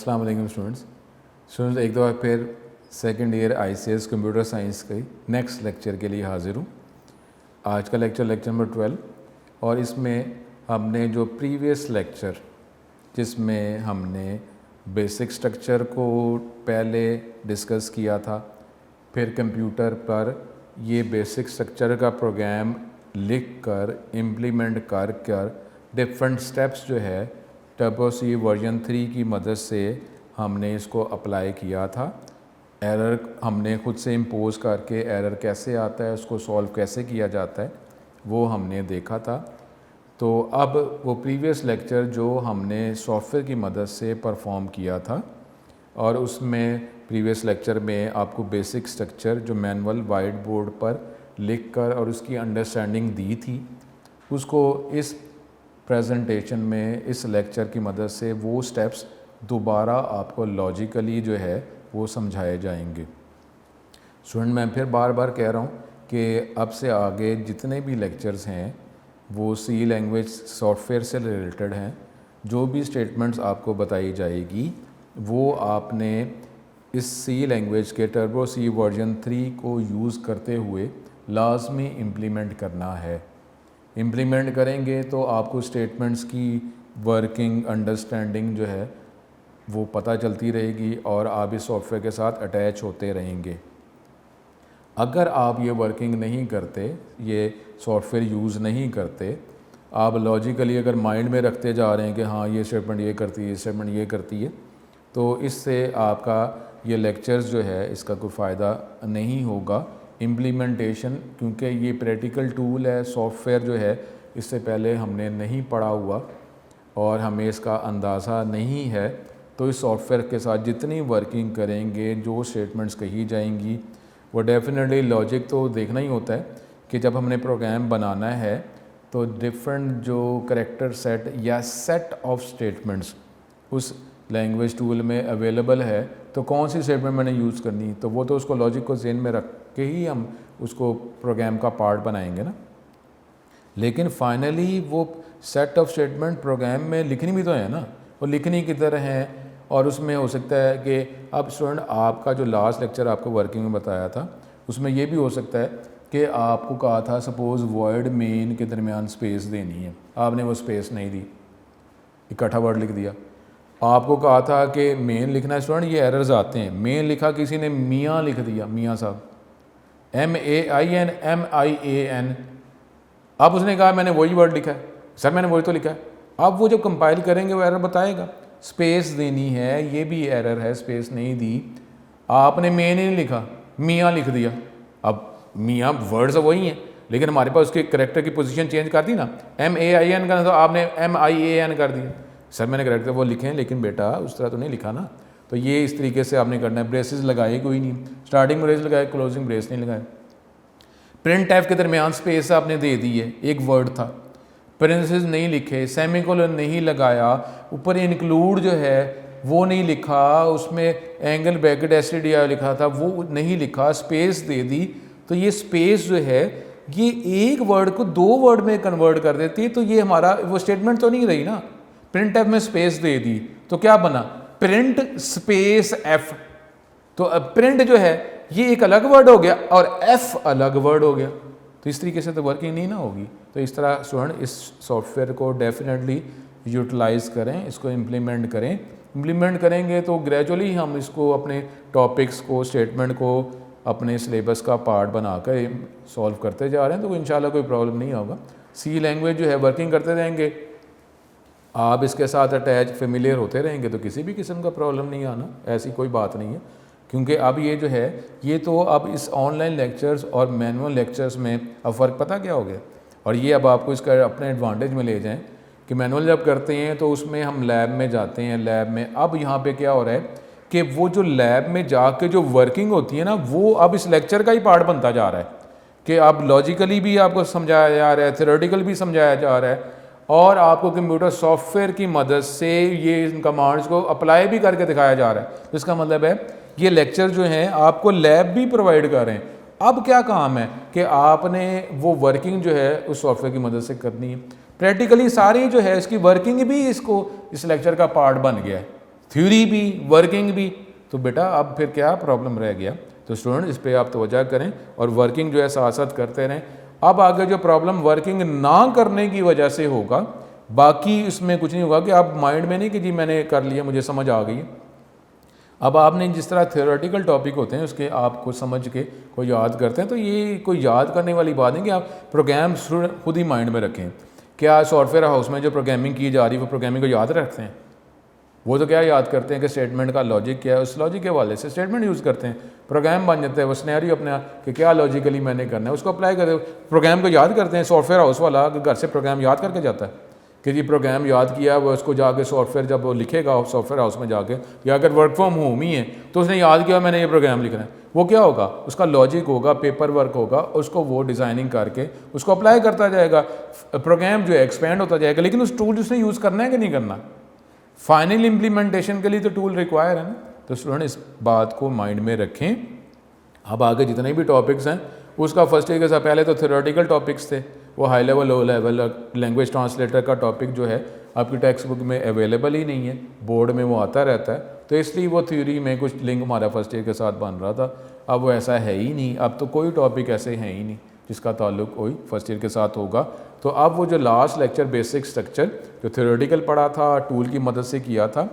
अस्सलाम वालेकुम स्टूडेंट्स एक दफ़ा फिर second year ICS computer science के नेक्स्ट लेक्चर के लिए हाज़िर हूँ। आज का लेक्चर नंबर 12 और इसमें हमने जो प्रीवियस लेक्चर जिसमें हमने बेसिक स्ट्रक्चर को पहले डिस्कस किया था, फिर कंप्यूटर पर ये बेसिक स्ट्रक्चर का प्रोग्राम लिख कर इम्प्लीमेंट कर डिफरेंट स्टेप्स जो है टर्बो सी वर्जन 3 की मदद से हमने इसको अप्लाई किया था। एरर हमने खुद से इम्पोज करके एरर कैसे आता है, उसको सॉल्व कैसे किया जाता है, वो हमने देखा था। तो अब वो प्रीवियस लेक्चर जो हमने सॉफ्टवेयर की मदद से परफॉर्म किया था और उसमें प्रीवियस लेक्चर में आपको बेसिक स्ट्रक्चर जो मैनुअल वाइट बोर्ड पर लिख कर और उसकी अंडरस्टैंडिंग दी थी, उसको इस प्रेजेंटेशन में इस लेक्चर की मदद से वो स्टेप्स दोबारा आपको लॉजिकली जो है वो समझाए जाएंगे। स्टूडेंट, मैं फिर बार बार कह रहा हूँ कि अब से आगे जितने भी लेक्चर्स हैं वो सी लैंग्वेज सॉफ्टवेयर से रिलेटेड हैं। जो भी स्टेटमेंट्स आपको बताई जाएगी वो आपने इस सी लैंग्वेज के टर्बो सी वर्जन 3 को यूज़ करते हुए लाजमी इम्प्लीमेंट करना है। इम्प्लीमेंट करेंगे तो आपको स्टेटमेंट्स की वर्किंग अंडरस्टैंडिंग जो है वो पता चलती रहेगी और आप इस सॉफ्टवेयर के साथ अटैच होते रहेंगे। अगर आप ये वर्किंग नहीं करते, ये सॉफ्टवेयर यूज़ नहीं करते, आप लॉजिकली अगर माइंड में रखते जा रहे हैं कि हाँ ये स्टेटमेंट ये करती है, ये स्टेटमेंट ये करती है, तो इससे आपका ये लेक्चर्स जो है इसका कोई फ़ायदा नहीं होगा। इम्प्लीमेंटेशन, क्योंकि ये प्रैक्टिकल टूल है, सॉफ्टवेयर जो है इससे पहले हमने नहीं पढ़ा हुआ और हमें इसका अंदाज़ा नहीं है, तो इस सॉफ्टवेयर के साथ जितनी वर्किंग करेंगे, जो स्टेटमेंट्स कही जाएंगी, वो डेफिनेटली लॉजिक तो देखना ही होता है कि जब हमने प्रोग्राम बनाना है तो डिफरेंट जो करैक्टर सेट या सेट ऑफ स्टेटमेंट्स उस लैंग्वेज टूल में अवेलेबल है, तो कौन सी स्टेटमेंट मैंने यूज़ करनी, तो वो तो उसको लॉजिक को ज़हन में रख के ही हम उसको प्रोग्राम का पार्ट बनाएंगे ना। लेकिन फाइनली वो सेट ऑफ स्टेटमेंट प्रोग्राम में लिखनी भी तो है ना, वो लिखनी की तरह हैं। और उसमें हो सकता है कि अब स्टूडेंट आपका जो लास्ट लेक्चर आपको वर्किंग में बताया था उसमें ये भी हो सकता है कि आपको कहा था सपोज़ वर्ड मेन के दरमियान स्पेस देनी है, आपने वो स्पेस नहीं दी, इकट्ठा वर्ड लिख दिया। आपको कहा था कि मेन लिखना है स्टूडेंट, ये एरर्स आते हैं, मेन लिखा किसी ने मियाँ लिख दिया, मियाँ साहब, MAIN MIAN। अब उसने कहा मैंने वही वर्ड लिखा है, सर मैंने वही तो लिखा है। अब वो जब कंपाइल करेंगे वो एरर बताएगा, स्पेस देनी है, ये भी एरर है, स्पेस नहीं दी, आपने मेन ही नहीं लिखा, मियाँ लिख दिया। अब मियाँ वर्ड्स वही हैं लेकिन हमारे पास उसके करेक्टर की पोजीशन चेंज कर दी ना, MAIN का तो आपने MIAN कर दिया। सर मैंने करेक्टर वो लिखे हैं लेकिन बेटा उस तरह तो नहीं लिखा ना। तो ये इस तरीके से आपने करना है। ब्रेसेस लगाए कोई नहीं, स्टार्टिंग ब्रेस लगाए, क्लोजिंग ब्रेस नहीं लगाए। प्रिंट एफ के दरमियान स्पेस आपने दे दी है, एक वर्ड था, पेरेंथेसिस नहीं लिखे, सेमीकोलन नहीं लगाया, ऊपर इंक्लूड जो है वो नहीं लिखा, उसमें एंगल ब्रैकेट STDI लिखा था वो नहीं लिखा, स्पेस दे दी। तो ये स्पेस जो है ये एक वर्ड को दो वर्ड में कन्वर्ट कर देती है, तो ये हमारा वो स्टेटमेंट तो नहीं रही ना। प्रिंट एफ में स्पेस दे दी तो क्या बना, प्रिंट स्पेस एफ। तो अब प्रिंट जो है ये एक अलग वर्ड हो गया और एफ अलग वर्ड हो गया, तो इस तरीके से तो वर्किंग नहीं ना होगी। तो इस तरह स्टूडेंट इस सॉफ्टवेयर को डेफिनेटली यूटिलाइज करें, इसको इम्प्लीमेंट करें। इम्प्लीमेंट करेंगे तो ग्रेजुअली हम इसको अपने टॉपिक्स को, स्टेटमेंट को अपने सिलेबस का पार्ट बनाकर सॉल्व करते जा रहे हैं, तो इंशाल्लाह कोई प्रॉब्लम नहीं होगा। सी लैंग्वेज जो है वर्किंग करते रहेंगे, आप इसके साथ अटैच फेमिलियर होते रहेंगे तो किसी भी किस्म का प्रॉब्लम नहीं आना, ऐसी कोई बात नहीं है। क्योंकि अब ये जो है ये तो अब इस ऑनलाइन लेक्चर्स और मैनुअल लेक्चर्स में अब फ़र्क पता क्या हो गया, और ये अब आपको इसका अपने एडवांटेज में ले जाएं कि मैनुअल जब करते हैं तो उसमें हम लैब में जाते हैं, लैब में अब यहाँ पे क्या हो रहा है कि वो जो लैब में जाके जो वर्किंग होती है ना वो अब इस लेक्चर का ही पार्ट बनता जा रहा है कि अब लॉजिकली भी आपको समझाया जा रहा है, थ्योरेटिकल भी समझाया जा रहा है, और आपको कंप्यूटर सॉफ्टवेयर की मदद से ये इन कमांड्स को अप्लाई भी करके दिखाया जा रहा है। तो इसका मतलब है ये लेक्चर जो हैं आपको लैब भी प्रोवाइड कर रहे हैं। अब क्या काम है कि आपने वो वर्किंग जो है उस सॉफ्टवेयर की मदद से करनी है। प्रैक्टिकली सारी जो है इसकी वर्किंग भी इसको इस लेक्चर का पार्ट बन गया है। थ्योरी भी वर्किंग भी, तो बेटा अब फिर क्या प्रॉब्लम रह गया। तो स्टूडेंट इस पर आप तवज्जो करें और वर्किंग जो है साथ साथ करते रहें। अब आगे जो प्रॉब्लम वर्किंग ना करने की वजह से होगा, बाकी इसमें कुछ नहीं होगा कि आप माइंड में नहीं कि जी मैंने कर लिया मुझे समझ आ गई। अब आपने जिस तरह थ्योरेटिकल टॉपिक होते हैं उसके आपको समझ के कोई याद करते हैं, तो ये कोई याद करने वाली बात नहीं कि आप प्रोग्राम खुद ही माइंड में रखें। क्या सॉफ्टवेयर हाउस में जो प्रोग्रामिंग की जा रही है वो प्रोग्रामिंग को याद रखते हैं? वो तो क्या याद करते हैं कि स्टेटमेंट का लॉजिक क्या है, उस लॉजिक के हवाले से स्टेटमेंट यूज़ करते हैं, प्रोग्राम बन जाता है वो सिनेरियो अपने कि क्या लॉजिकली मैंने करना है उसको अप्लाई करते हैं। प्रोग्राम को याद करते हैं। सॉफ्टवेयर हाउस वाला घर से प्रोग्राम याद करके जाता है कि जी प्रोग्राम याद किया, वो उसको जाके सॉफ्टवेयर जब वो लिखेगा सॉफ्टवेयर हाउस में जाके, या अगर वर्क फ्रॉम होम ही है तो उसने याद किया मैंने ये प्रोग्राम लिखना है, वो क्या होगा, उसका लॉजिक होगा, पेपर वर्क होगा, उसको वो डिज़ाइनिंग करके उसको अप्लाई करता जाएगा, प्रोग्राम जो है एक्सपेंड होता जाएगा। लेकिन उस टूल उसने यूज़ करना है कि नहीं करना, फाइनल इम्प्लीमेंटेशन के लिए तो टूल रिक्वायर है ना। तो स्टूडेंट इस बात को माइंड में रखें। अब आगे जितने भी टॉपिक्स हैं उसका फर्स्ट ईयर के साथ पहले तो थ्योरेटिकल टॉपिक्स थे, वो high level low level language translator का टॉपिक जो है आपकी टेक्स्ट बुक में अवेलेबल ही नहीं है, बोर्ड में वो आता रहता है, तो इसलिए वो थ्योरी में कुछ लिंक हमारा फर्स्ट ईयर के साथ बन रहा था। अब वो ऐसा है ही नहीं, अब तो कोई टॉपिक ऐसे है ही नहीं जिसका ताल्लुक कोई फर्स्ट ईयर के साथ होगा। तो अब वो जो लास्ट लेक्चर बेसिक स्ट्रक्चर जो थ्योरेटिकल पढ़ा था टूल की मदद से किया था,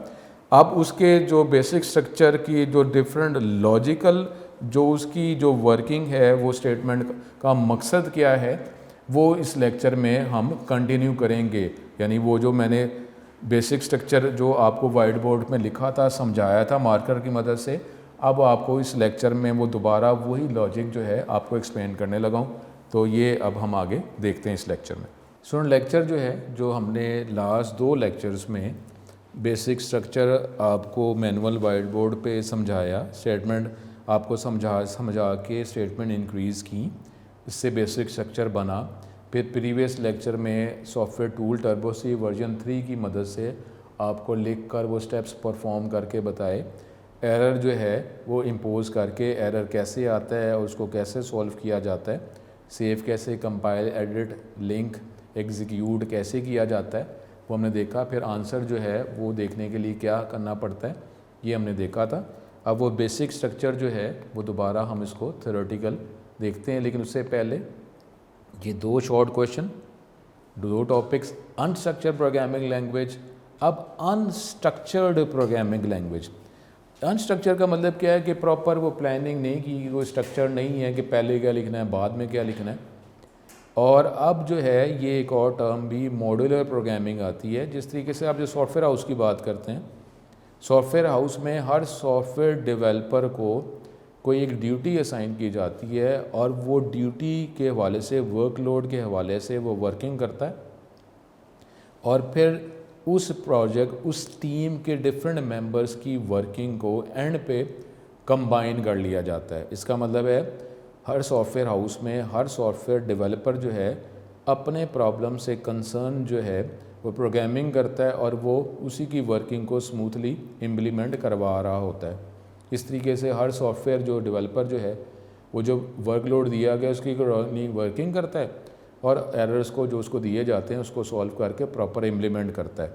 अब उसके जो बेसिक स्ट्रक्चर की जो डिफरेंट लॉजिकल जो उसकी जो वर्किंग है, वो स्टेटमेंट का मकसद क्या है, वो इस लेक्चर में हम कंटिन्यू करेंगे। यानी वो जो मैंने बेसिक स्ट्रक्चर जो आपको वाइट बोर्ड में लिखा था, समझाया था मार्कर की मदद से, अब आपको इस लेक्चर में वो दोबारा वही लॉजिक जो है आपको एक्सप्लेन करने लगा हूँ। तो ये अब हम आगे देखते हैं इस लेक्चर में। स्टूडेंट लेक्चर जो है जो हमने लास्ट 2 लेक्चर्स में बेसिक स्ट्रक्चर आपको मैनुअल वाइट बोर्ड पे समझाया, स्टेटमेंट आपको समझा के स्टेटमेंट इंक्रीज़ की, इससे बेसिक स्ट्रक्चर बना। फिर प्रीवियस लेक्चर में सॉफ्टवेयर टूल टर्बोसी वर्जन 3 की मदद से आपको लिख कर वो स्टेप्स परफॉर्म करके बताए। एरर जो है वो इम्पोज करके एरर कैसे आता है और उसको कैसे सॉल्व किया जाता है, सेव कैसे, कंपाइल, एडिट, लिंक, एग्जीक्यूट कैसे किया जाता है, वो हमने देखा। फिर आंसर जो है वो देखने के लिए क्या करना पड़ता है, ये हमने देखा था। अब वो बेसिक स्ट्रक्चर जो है वो दोबारा हम इसको थ्योरेटिकल देखते हैं, लेकिन उससे पहले ये 2 short question, 2 topics, unstructured programming language, अब अनस्ट्रक्चर्ड प्रोग्रामिंग लैंग्वेज। अनस्ट्रक्चर का मतलब क्या है कि प्रॉपर वो प्लानिंग नहीं की, वो स्ट्रक्चर नहीं है कि पहले क्या लिखना है बाद में क्या लिखना है। और अब जो है ये एक और टर्म भी मॉड्यूलर प्रोग्रामिंग आती है। जिस तरीके से आप जो सॉफ्टवेयर हाउस की बात करते हैं, सॉफ्टवेयर हाउस में हर सॉफ्टवेयर डेवलपर को कोई एक ड्यूटी असाइन की जाती है और वो ड्यूटी के हवाले से, वर्कलोड के हवाले से वो वर्किंग करता है और फिर उस प्रोजेक्ट, उस टीम के डिफरेंट मेंबर्स की वर्किंग को एंड पे कंबाइन कर लिया जाता है। इसका मतलब है हर सॉफ्टवेयर हाउस में हर सॉफ्टवेयर डेवलपर जो है अपने प्रॉब्लम से कंसर्न जो है वो प्रोग्रामिंग करता है और वो उसी की वर्किंग को स्मूथली इम्प्लीमेंट करवा रहा होता है। इस तरीके से हर सॉफ्टवेयर जो डेवलपर जो है वो जो वर्कलोड दिया गया उसकी वर्किंग करता है और एरर्स को जो उसको दिए जाते हैं उसको सॉल्व करके प्रॉपर इम्प्लीमेंट करता है।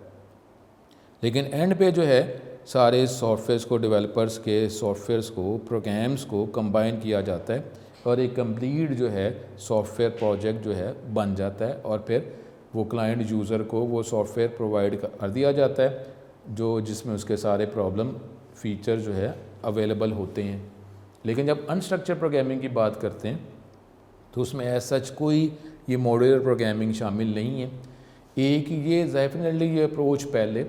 लेकिन एंड पे जो है सारे सॉफ्टवेयर्स को, डेवलपर्स के सॉफ्टवेयर्स को, प्रोग्राम्स को कंबाइन किया जाता है और एक कंप्लीट जो है सॉफ्टवेयर प्रोजेक्ट जो है बन जाता है और फिर वो क्लाइंट यूज़र को वो सॉफ्टवेयर प्रोवाइड कर दिया जाता है जो जिसमें उसके सारे प्रॉब्लम फीचर जो है अवेलेबल होते हैं। लेकिन जब अनस्ट्रक्चर्ड प्रोग्रामिंग की बात करते हैं तो उसमें ऐसा सच कोई ये मॉड्यूलर प्रोग्रामिंग शामिल नहीं है। एक ये डेफिनेटली ये अप्रोच पहले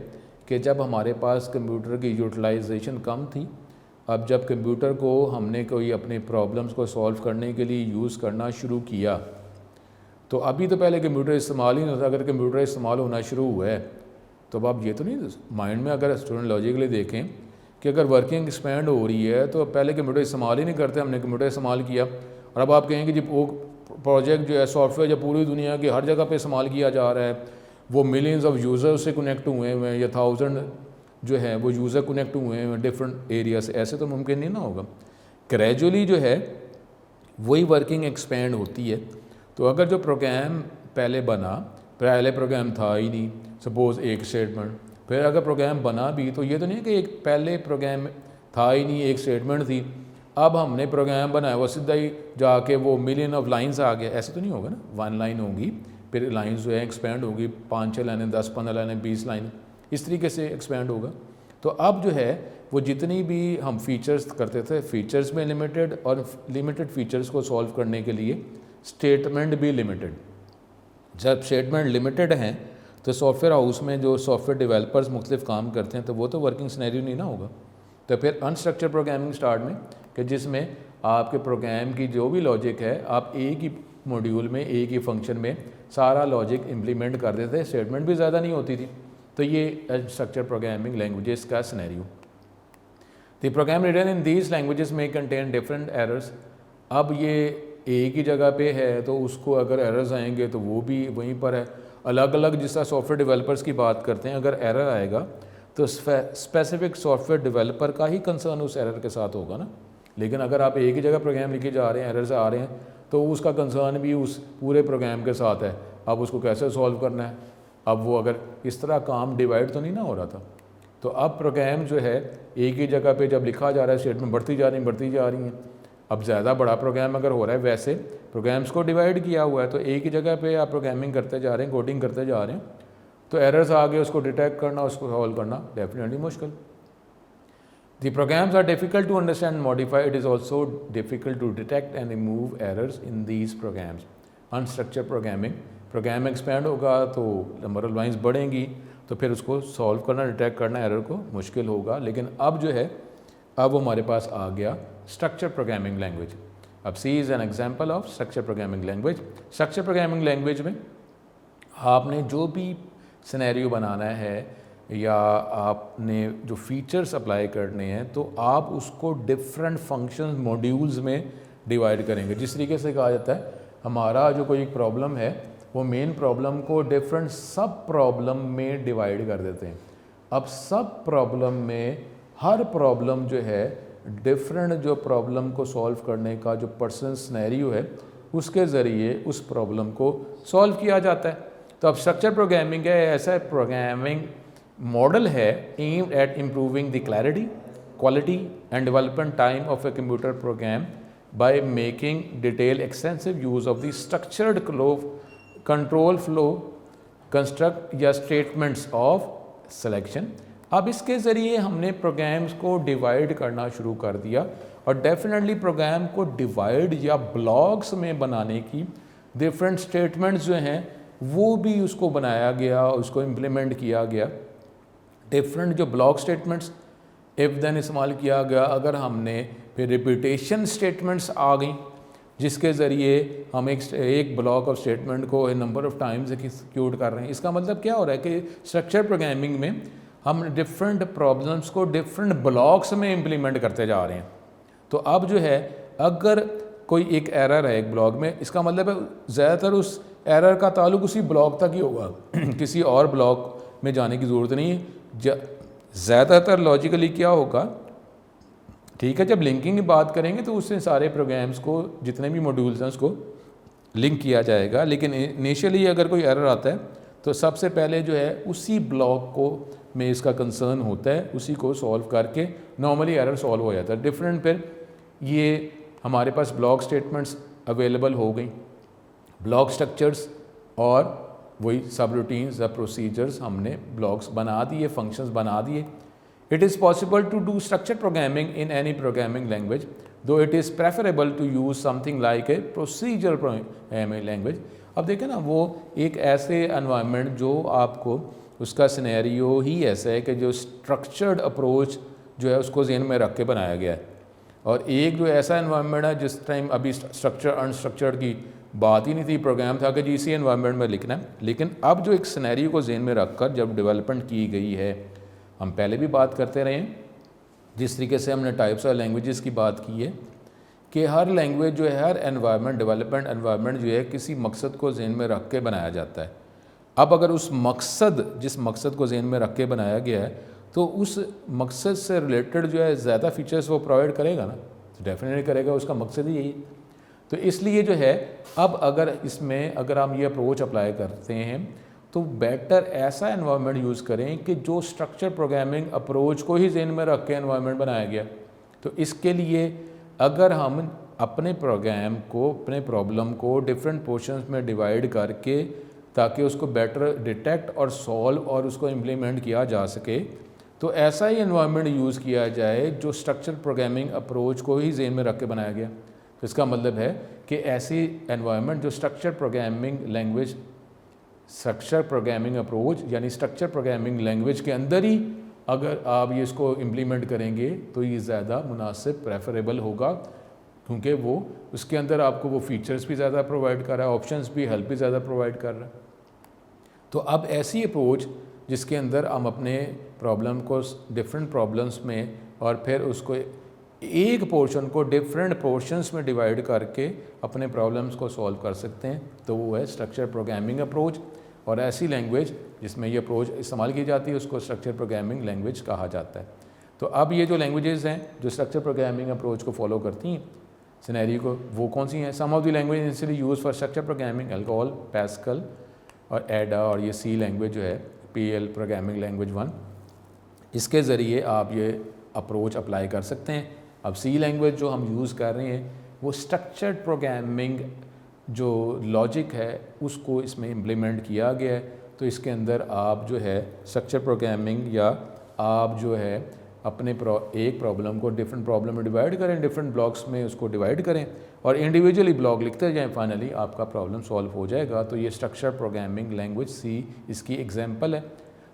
कि जब हमारे पास कंप्यूटर की यूटिलाइजेशन कम थी, अब जब कंप्यूटर को हमने कोई अपने प्रॉब्लम्स को सॉल्व करने के लिए यूज़ करना शुरू किया, तो अभी तो पहले कंप्यूटर इस्तेमाल ही नहीं होता। अगर कंप्यूटर इस्तेमाल होना शुरू हुआ है तो अब आप ये तो नहीं माइंड में अगर स्टूडेंट लॉजिकली देखें कि अगर वर्किंग एक्सपेंड हो रही है तो पहले कंप्यूटर इस्तेमाल ही नहीं करते, हमने कंप्यूटर इस्तेमाल किया और अब आप कहेंगे जी वो प्रोजेक्ट जो है सॉफ्टवेयर जो पूरी दुनिया की हर जगह पे इस्तेमाल किया जा रहा है, वो मिलियंस ऑफ यूज़र्स से कनेक्ट हुए हैं या 1000 जो है वो यूज़र कनेक्ट हुए हैं डिफरेंट एरिया से, ऐसे तो मुमकिन नहीं ना होगा। ग्रेजुअली जो है वही वर्किंग एक्सपेंड होती है। तो अगर जो प्रोग्राम पहले बना, पहले प्रोग्राम था ही नहीं, सपोज़ एक स्टेटमेंट, फिर अगर प्रोग्राम बना भी तो ये तो नहीं है कि एक पहले प्रोग्राम था ही नहीं, एक स्टेटमेंट थी, अब हमने प्रोग्राम बनाया वो सीधा ही जाके वो मिलियन ऑफ लाइंस आ गया, ऐसे तो नहीं होगा ना। 1 लाइन होगी, फिर लाइंस जो है एक्सपेंड होगी, 5-6 लाइनें, 10-15 लाइनें, 20 लाइनें, इस तरीके से एक्सपेंड होगा। तो अब जो है वो जितनी भी हम फीचर्स करते थे, फीचर्स में लिमिटेड, और लिमिटेड फीचर्स को सॉल्व करने के लिए स्टेटमेंट भी लिमिटेड। जब स्टेटमेंट लिमिटेड हैं तो सॉफ्टवेयर हाउस में जो सॉफ्टवेयर डेवलपर्स मुख्तलिफ काम करते हैं तो वो तो वर्किंग सिनेरियो नहीं ना होगा। तो फिर अनस्ट्रक्चर्ड प्रोग्रामिंग स्टार्ट में, कि जिसमें आपके प्रोग्राम की जो भी लॉजिक है आप एक ही मॉड्यूल में, एक ही फंक्शन में सारा लॉजिक इम्प्लीमेंट कर देते हैं, स्टेटमेंट भी ज़्यादा नहीं होती थी। तो ये अनस्ट्रक्चर्ड प्रोग्रामिंग लैंग्वेजेस का scenario. The program written in these languages में कंटेन डिफरेंट एरर्स। अब ये एक ही जगह पे है तो उसको अगर एरर्स आएंगे तो वो भी वहीं पर है। अलग अलग जिस तरह सॉफ्टवेयर डेवलपर्स की बात करते हैं, अगर एरर आएगा तो स्पेसिफिक सॉफ्टवेयर डेवलपर का ही कंसर्न उस एरर के साथ होगा ना। लेकिन अगर आप एक ही जगह प्रोग्राम लिखे जा रहे हैं, एरर्स आ रहे हैं, तो उसका कंसर्न भी उस पूरे प्रोग्राम के साथ है। अब उसको कैसे सॉल्व करना है, अब वो अगर इस तरह काम डिवाइड तो नहीं ना हो रहा था। तो अब प्रोग्राम जो है एक ही जगह पे जब लिखा जा रहा है, स्टेटमेंट बढ़ती जा रही हैं। अब ज़्यादा बड़ा प्रोग्राम अगर हो रहा है, वैसे प्रोग्राम्स को डिवाइड किया हुआ है तो एक ही जगह पे आप प्रोग्रामिंग करते जा रहे हैं, कोडिंग करते जा रहे हैं, तो एरर्स आ गए, उसको डिटेक्ट करना, उसको सॉल्व करना डेफिनेटली मुश्किल। The programs are difficult to understand, modify, it is also difficult to detect and remove errors in these programs. Unstructured program expand होगा तो नंबर ऑफ लाइन्स बढ़ेंगी, तो फिर उसको सॉल्व करना, डिटेक्ट करना एरर को मुश्किल होगा। लेकिन अब जो है, अब हमारे पास आ गया स्ट्रक्चर प्रोग्रामिंग लैंग्वेज। अब C is an example of structure programming language. Structure programming language में आपने जो भी सिनेरियो बनाना है या आपने जो फीचर्स अप्लाई करने हैं, तो आप उसको डिफरेंट फंक्शन मॉड्यूल्स में डिवाइड करेंगे। जिस तरीके से कहा जाता है हमारा जो कोई एक प्रॉब्लम है, वो मेन प्रॉब्लम को डिफरेंट सब प्रॉब्लम में डिवाइड कर देते हैं। अब सब प्रॉब्लम में हर प्रॉब्लम जो है डिफरेंट जो प्रॉब्लम को सॉल्व करने का जो पर्सन सिनेरियो है, उसके ज़रिए उस प्रॉब्लम को सॉल्व किया जाता है। तो अब स्ट्रक्चर प्रोग्रामिंग है ऐसा प्रोग्रामिंग मॉडल है aimed at improving the clarity, quality and development time of a computer program by making detail extensive use of the structured control flow construct या स्टेटमेंट्स ऑफ सिलेक्शन। अब इसके ज़रिए हमने programmes को divide करना शुरू कर दिया, और डेफिनेटली प्रोग्राम को डिवाइड या ब्लॉक्स में बनाने की डिफरेंट स्टेटमेंट्स जो हैं वो भी उसको बनाया गया, उसको इम्प्लीमेंट किया गया। डिफरेंट जो ब्लॉक स्टेटमेंट्स इफ़ देन इस्तेमाल किया गया। अगर हमने फिर रिपीटेशन स्टेटमेंट्स आ गई, जिसके ज़रिए हम एक ब्लॉक ऑफ स्टेटमेंट को नंबर ऑफ टाइम्स एग्जीक्यूट कर रहे हैं। इसका मतलब क्या हो रहा है कि स्ट्रक्चर प्रोग्रामिंग में हम डिफरेंट प्रॉब्लम्स को डिफरेंट ब्लॉक्स में इम्प्लीमेंट करते जा रहे हैं। तो अब जो है अगर कोई एक एरर है एक ब्लॉक में, इसका मतलब है ज़्यादातर उस एरर का ताल्लुक उसी ब्लॉक तक ही होगा किसी और ब्लॉक में जाने की ज़रूरत नहीं है। ज़्यादातर लॉजिकली क्या होगा, ठीक है, जब लिंकिंग की बात करेंगे तो उससे सारे प्रोग्राम्स को, जितने भी मॉड्यूल्स हैं, उसको लिंक किया जाएगा। लेकिन इनिशियली अगर कोई एरर आता है तो सबसे पहले जो है उसी ब्लॉक को में इसका कंसर्न होता है, उसी को सॉल्व करके नॉर्मली एरर सॉल्व हो जाता है। डिफरेंट फिर ये हमारे पास ब्लॉक स्टेटमेंट्स अवेलेबल हो गई, ब्लॉक स्ट्रक्चर्स और वही सब रूटीन्स या प्रोसीजर्स हमने ब्लॉक्स बना दिए, फंक्शंस बना दिए। It is possible to do structure programming in any programming language, though it is preferable to use something like a procedure programming language. अब देखें ना, वो एक ऐसे एनवायरनमेंट जो आपको उसका सिनेरियो ही ऐसा है कि जो स्ट्रक्चर्ड अप्रोच जो है उसको ज़हन में रख के बनाया गया है, और एक जो ऐसा एनवायरनमेंट है जिस टाइम अभी स्ट्रक्चर अनस्ट्रक्चर्ड की बात ही नहीं थी, प्रोग्राम था कि जी इसी एनवायरनमेंट में लिखना है। लेकिन अब जो एक सिनेरियो को ज़हन में रख कर जब डेवलपमेंट की गई है, हम पहले भी बात करते रहे हैं जिस तरीके से हमने टाइप्स ऑफ लैंग्वेजेस की बात की है कि हर लैंग्वेज जो है, हर एनवायरनमेंट, डेवलपमेंट एनवायरनमेंट जो है किसी मकसद को ज़हन में रख के बनाया जाता है। अब अगर उस मकसद, जिस मकसद को ज़हन में रख के बनाया गया है, तो उस मकसद से रिलेटेड जो है ज़्यादा फीचर्स वो प्रोवाइड करेगा ना, तो डेफिनेटली करेगा, उसका मकसद ही यही। तो इसलिए जो है अब अगर इसमें अगर हम ये अप्रोच अप्लाई करते हैं तो बेटर ऐसा एनवायरनमेंट यूज़ करें कि जो स्ट्रक्चर प्रोग्रामिंग अप्रोच को ही ज़हन में रख के एनवायरनमेंट बनाया गया। तो इसके लिए अगर हम अपने प्रोग्राम को, अपने प्रॉब्लम को डिफरेंट पोर्शंस में डिवाइड करके ताकि उसको बेटर डिटेक्ट और सॉल्व और उसको इम्प्लीमेंट किया जा सके, तो ऐसा ही एनवायरनमेंट यूज़ किया जाए जो स्ट्रक्चर प्रोग्रामिंग अप्रोच को ही ज़हन में रख के बनाया गया। तो इसका मतलब है कि ऐसी एनवायरनमेंट जो structure programming language, structure programming approach यानी स्ट्रक्चर प्रोग्रामिंग लैंग्वेज के अंदर ही अगर आप ये इसको इम्प्लीमेंट करेंगे तो ये ज़्यादा मुनासिब, प्रेफरेबल होगा, क्योंकि वो उसके अंदर आपको वो फीचर्स भी ज़्यादा प्रोवाइड कर रहा है, ऑप्शंस भी, हेल्प भी ज़्यादा प्रोवाइड कर रहा है। तो अब ऐसी अप्रोच जिसके अंदर हम अपने प्रॉब्लम को डिफरेंट प्रॉब्लम्स में और फिर उसको एक पोर्शन को डिफरेंट पोर्शंस में डिवाइड करके अपने प्रॉब्लम्स को सॉल्व कर सकते हैं, तो वो है स्ट्रक्चर प्रोग्रामिंग अप्रोच। और ऐसी लैंग्वेज जिसमें ये अप्रोच इस्तेमाल की जाती है उसको स्ट्रक्चर प्रोग्रामिंग लैंग्वेज कहा जाता है। तो अब ये जो लैंग्वेजेस हैं जो स्ट्रक्चर प्रोग्रामिंग अप्रोच को फॉलो करती हैं सिनेरियो को, वो कौन सी हैं? Some of the language initially use for structure programming, ALGOL, Pascal और एडा, और ये सी लैंग्वेज जो है PL प्रोग्रामिंग लैंग्वेज 1, इसके ज़रिए आप ये अप्रोच अप्लाई कर सकते हैं। अब सी लैंग्वेज जो हम यूज़ कर रहे हैं वो स्ट्रक्चर्ड प्रोग्रामिंग जो लॉजिक है उसको इसमें इम्प्लीमेंट किया गया है। तो इसके अंदर आप जो है स्ट्रक्चर प्रोग्रामिंग या आप जो है अपने एक प्रॉब्लम को डिफरेंट प्रॉब्लम में डिवाइड करें, डिफरेंट ब्लॉक्स में उसको डिवाइड करें और इंडिविजुअली ब्लॉक लिखते जाएं, फाइनली आपका प्रॉब्लम सॉल्व हो जाएगा। तो ये स्ट्रक्चर प्रोग्रामिंग लैंग्वेज सी इसकी एग्जांपल है।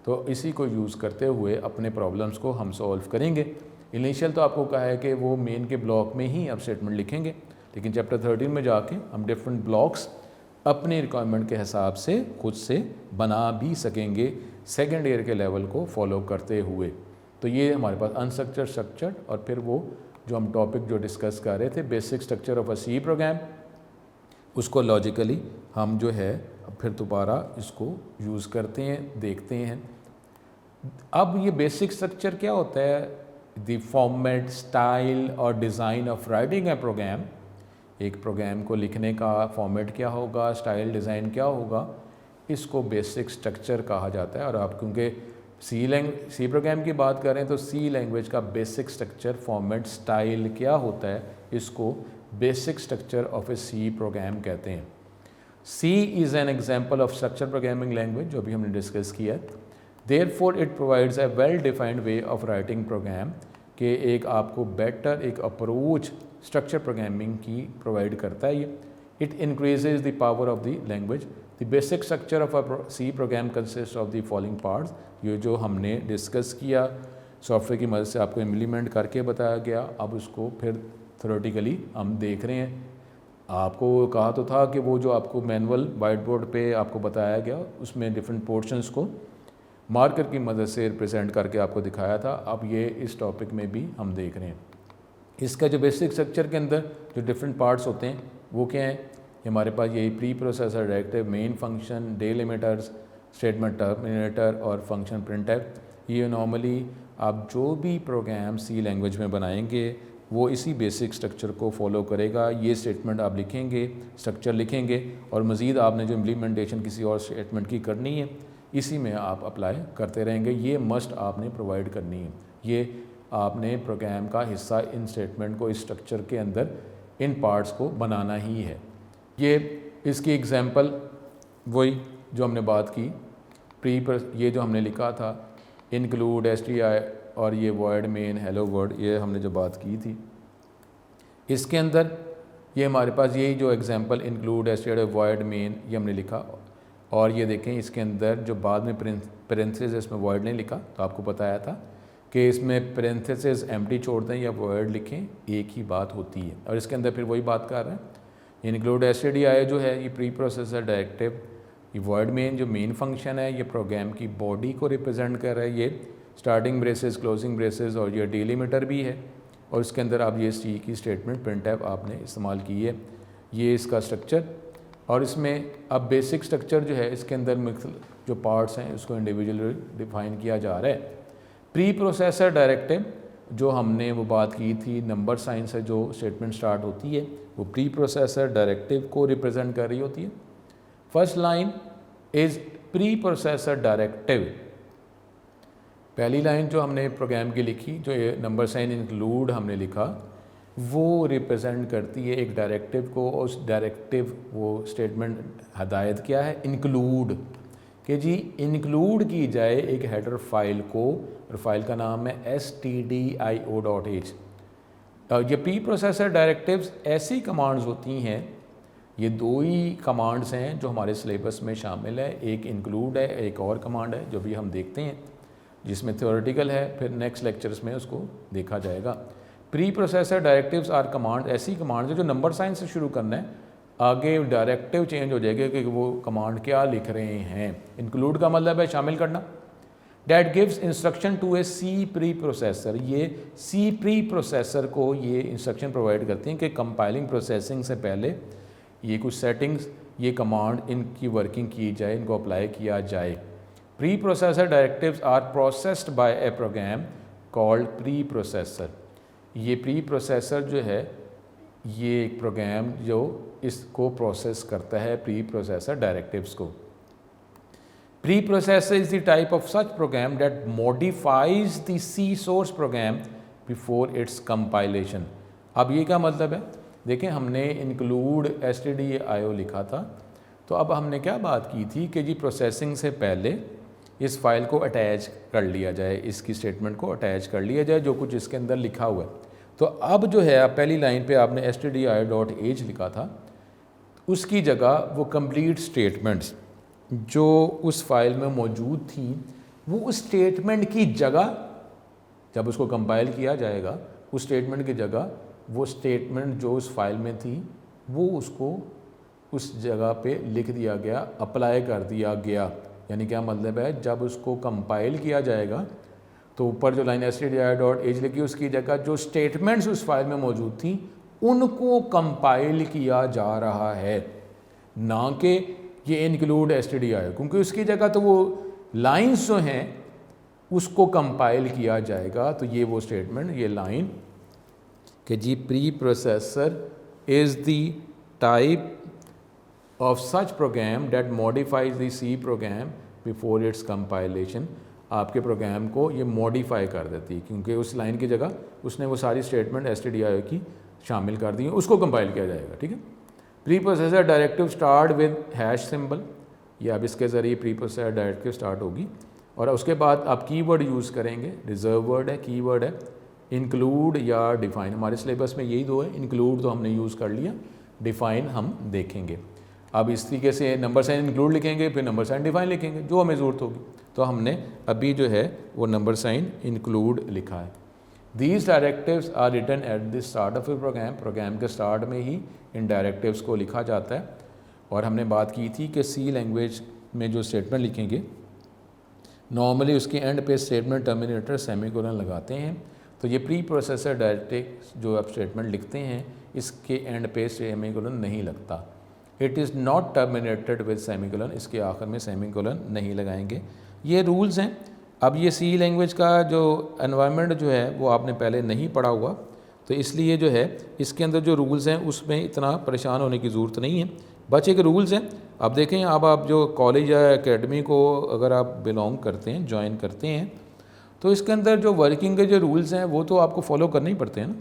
तो इसी को यूज़ करते हुए अपने प्रॉब्लम्स को हम सॉल्व करेंगे। इनिशियल तो आपको कहा है कि वो मेन के ब्लॉक में ही आप स्टेटमेंट लिखेंगे, लेकिन चैप्टर 13 में जाके हम डिफरेंट ब्लॉक्स अपने रिक्वायरमेंट के हिसाब से खुद से बना भी सकेंगे सेकेंड ईयर के लेवल को फॉलो करते हुए। तो ये हमारे पास अनस्ट्रक्चर्ड, स्ट्रक्चर्ड और फिर वो जो हम टॉपिक जो डिस्कस कर रहे थे basic structure of a C program, उसको लॉजिकली हम जो है फिर दोबारा इसको यूज़ करते हैं, देखते हैं। अब ये बेसिक स्ट्रक्चर क्या होता है? द फॉर्मेट, स्टाइल और design of writing a program. एक प्रोग्राम को लिखने का फॉर्मेट क्या होगा, स्टाइल, डिज़ाइन क्या होगा, इसको बेसिक स्ट्रक्चर कहा जाता है। और आप क्योंकि सी प्रोग्राम की बात करें तो सी लैंग्वेज का बेसिक स्ट्रक्चर, फॉर्मेट, स्टाइल क्या होता है, इसको basic structure of a C program कहते हैं। C is an example of structure programming language जो अभी हमने डिस्कस किया है। Therefore it provides a well defined way of writing program, के एक आपको बेटर एक अप्रोच स्ट्रक्चर प्रोग्रामिंग की प्रोवाइड करता है ये। It increases the power of the language. The basic structure of a C program consist of the following parts. ये जो हमने डिस्कस किया सॉफ्टवेयर की मदद से आपको इम्प्लीमेंट करके बताया गया, अब उसको फिर थ्योरेटिकली हम देख रहे हैं। आपको कहा तो था कि वो जो आपको मैनुअल वाइट बोर्ड पे आपको बताया गया उसमें डिफरेंट पोर्शंस को मार्कर की मदद से रिप्रेजेंट करके आपको दिखाया था। अब ये इस टॉपिक में भी हम देख रहे हैं। इसका जो बेसिक स्ट्रक्चर के अंदर जो डिफरेंट पार्ट्स होते हैं वो क्या हैं? हमारे पास यही pre processor, directive, main function, delimiters, statement terminator और फंक्शन प्रिंटफ। ये नॉर्मली आप जो भी प्रोग्राम सी लैंग्वेज में बनाएंगे वो इसी बेसिक स्ट्रक्चर को फॉलो करेगा। ये स्टेटमेंट आप लिखेंगे, स्ट्रक्चर लिखेंगे और मज़ीद आपने जो इम्प्लीमेंटेशन किसी और स्टेटमेंट की करनी है इसी में आप अप्लाई करते रहेंगे। ये मस्ट आपने प्रोवाइड करनी है। ये आपने प्रोग्राम का हिस्सा इन स्टेटमेंट को इस स्ट्रक्चर के अंदर इन पार्ट्स को बनाना ही है। ये इसकी एग्जांपल वही जो हमने बात की ये जो हमने लिखा था इंक्लूड str और ये वर्ड मेन हेलो वर्ड, ये हमने जो बात की थी इसके अंदर ये हमारे पास यही जो example include str word main ये हमने लिखा। और ये देखें इसके अंदर जो बाद में पेरेंथेसिस इसमें वर्ड नहीं लिखा, तो आपको बताया था कि इसमें पेरेंथेसिस एम्प्टी छोड़ दें या वर्ड लिखें एक ही बात होती है। और इसके अंदर फिर वही बात कर रहे हैं। इंक्लूड str जो है ये प्री प्रोसेसर डायरेक्टिव, ये वर्ड मेन जो मेन फंक्शन है ये प्रोग्राम की बॉडी को रिप्रेजेंट कर रहा है। ये स्टार्टिंग ब्रेसेस, क्लोजिंग ब्रेसेस और ये डिलीमीटर भी है। और इसके अंदर आप ये सी की स्टेटमेंट प्रिंटफ आपने इस्तेमाल की है। ये इसका स्ट्रक्चर। और इसमें अब बेसिक स्ट्रक्चर जो है इसके अंदर जो पार्ट्स हैं उसको इंडिविजुअली डिफाइन किया जा रहा है। प्री प्रोसेसर डायरेक्टिव जो हमने वो बात की थी, नंबर साइन से जो स्टेटमेंट स्टार्ट होती है वो प्री प्रोसेसर डायरेक्टिव को रिप्रेजेंट कर रही होती है। First line is pre processor directive, पहली लाइन जो हमने प्रोग्राम की लिखी, जो ये नंबर साइन इंक्लूड हमने लिखा, वो रिप्रेजेंट करती है एक डायरेक्टिव को। उस डायरेक्टिव वो स्टेटमेंट हदायत क्या है, इंक्लूड, कि जी इंक्लूड की जाए एक हेडर फाइल को, और फाइल का नाम है stdio.h। ये प्री प्रोसेसर डायरेक्टिव्स ऐसी कमांड्स होती हैं, ये दो ही कमांड्स हैं जो हमारे सिलेबस में शामिल है, एक इंक्लूड है, एक और कमांड है जो भी हम देखते हैं, जिसमें थ्योरेटिकल है, फिर नेक्स्ट लेक्चर्स में उसको देखा जाएगा। Pre processor directives R command, ऐसी कमांड है जो नंबर साइन से शुरू करना है, आगे डायरेक्टिव चेंज हो जाएगा कि वो कमांड क्या लिख रहे हैं। इंक्लूड का मतलब है शामिल करना। That gives instruction to a C preprocessor, ये सी प्री प्रोसेसर को ये इंस्ट्रक्शन प्रोवाइड करती हैं कि कंपाइलिंग प्रोसेसिंग से पहले ये कुछ सेटिंग्स, ये कमांड, इनकी वर्किंग की जाए, इनको अप्लाई किया जाए। Preprocessor directives are processed by a program called preprocessor. ये प्री प्रोसेसर जो है, ये एक प्रोग्राम जो इसको प्रोसेस करता है, प्री प्रोसेसर डायरेक्टिव्स को। Preprocessor is the type of such program that modifies the C source program before its compilation. अब ये क्या मतलब है, देखें हमने इंक्लूड stdio लिखा था, तो अब हमने क्या बात की थी कि जी प्रोसेसिंग से पहले इस फाइल को अटैच कर लिया जाए, इसकी स्टेटमेंट को अटैच कर लिया जाए जो कुछ इसके अंदर लिखा हुआ है। तो अब जो है पहली लाइन पे आपने stdio.h लिखा था, उसकी जगह वो कंप्लीट स्टेटमेंट्स जो उस फाइल में मौजूद थी, वो उस स्टेटमेंट की जगह, जब उसको कंपाइल किया जाएगा, उस स्टेटमेंट की जगह वो स्टेटमेंट जो उस फाइल में थी वो उसको उस जगह पे लिख दिया गया, अप्लाई कर दिया गया। यानी क्या मतलब है, जब उसको कंपाइल किया जाएगा तो ऊपर जो लाइन stdio.h लिखी, उसकी जगह जो स्टेटमेंट्स उस फाइल में मौजूद थी उनको कंपाइल किया जा रहा है, ना कि ये इंक्लूड stdio, क्योंकि उसकी जगह तो वो लाइंस जो हैं उसको कंपाइल किया जाएगा। तो ये वो स्टेटमेंट, ये लाइन कि जी preprocessor is the type of such program that modifies the C program before its compilation, आपके प्रोग्राम को ये मॉडिफाई कर देती है, क्योंकि उस लाइन की जगह उसने वो सारी स्टेटमेंट stdio की शामिल कर दी है, उसको कंपाइल किया जाएगा। ठीक है। Preprocessor directive start with hash symbol, ये अब इसके ज़रिए प्री प्रोसेसर डायरेक्टिव स्टार्ट होगी, और उसके बाद आप कीवर्ड यूज़ करेंगे, रिजर्व वर्ड है, कीवर्ड है, इंक्लूड या डिफ़ाइन। हमारे सिलेबस में यही दो है, इंक्लूड तो हमने यूज़ कर लिया, डिफ़ाइन हम देखेंगे। अब इस तरीके से नंबर साइन इंक्लूड लिखेंगे, फिर नंबर साइन डिफ़ाइन लिखेंगे, जो हमें ज़रूरत होगी। तो हमने अभी जो है वो नंबर साइन इंक्लूड लिखा है। These directives are written at the start of a program, program के स्टार्ट में ही इन डायरेक्टिव्स को लिखा जाता है। और हमने बात की थी कि सी लैंग्वेज में जो स्टेटमेंट लिखेंगे, नॉर्मली उसके एंड पे स्टेटमेंट टर्मिनेटर सेमीकोलन लगाते हैं। तो ये प्री प्रोसेसर डायरेक्टिव जो आप स्टेटमेंट लिखते हैं, इसके एंड पे सेमीकोलन नहीं लगता। It is not terminated with semicolon, इसके आखिर में सेमीकोलन नहीं लगाएंगे। ये रूल्स हैं। अब ये सी लैंग्वेज का जो एनवायरनमेंट जो है वो आपने पहले नहीं पढ़ा हुआ, तो इसलिए जो है इसके अंदर जो रूल्स हैं उसमें इतना परेशान होने की ज़रूरत नहीं है। बस एक रूल्स हैं। अब देखें, अब आप जो कॉलेज या एकेडमी को अगर आप बिलोंग करते हैं, ज्वाइन करते हैं, तो इसके अंदर जो वर्किंग के जो रूल्स हैं वो तो आपको फॉलो करने ही पड़ते हैं ना।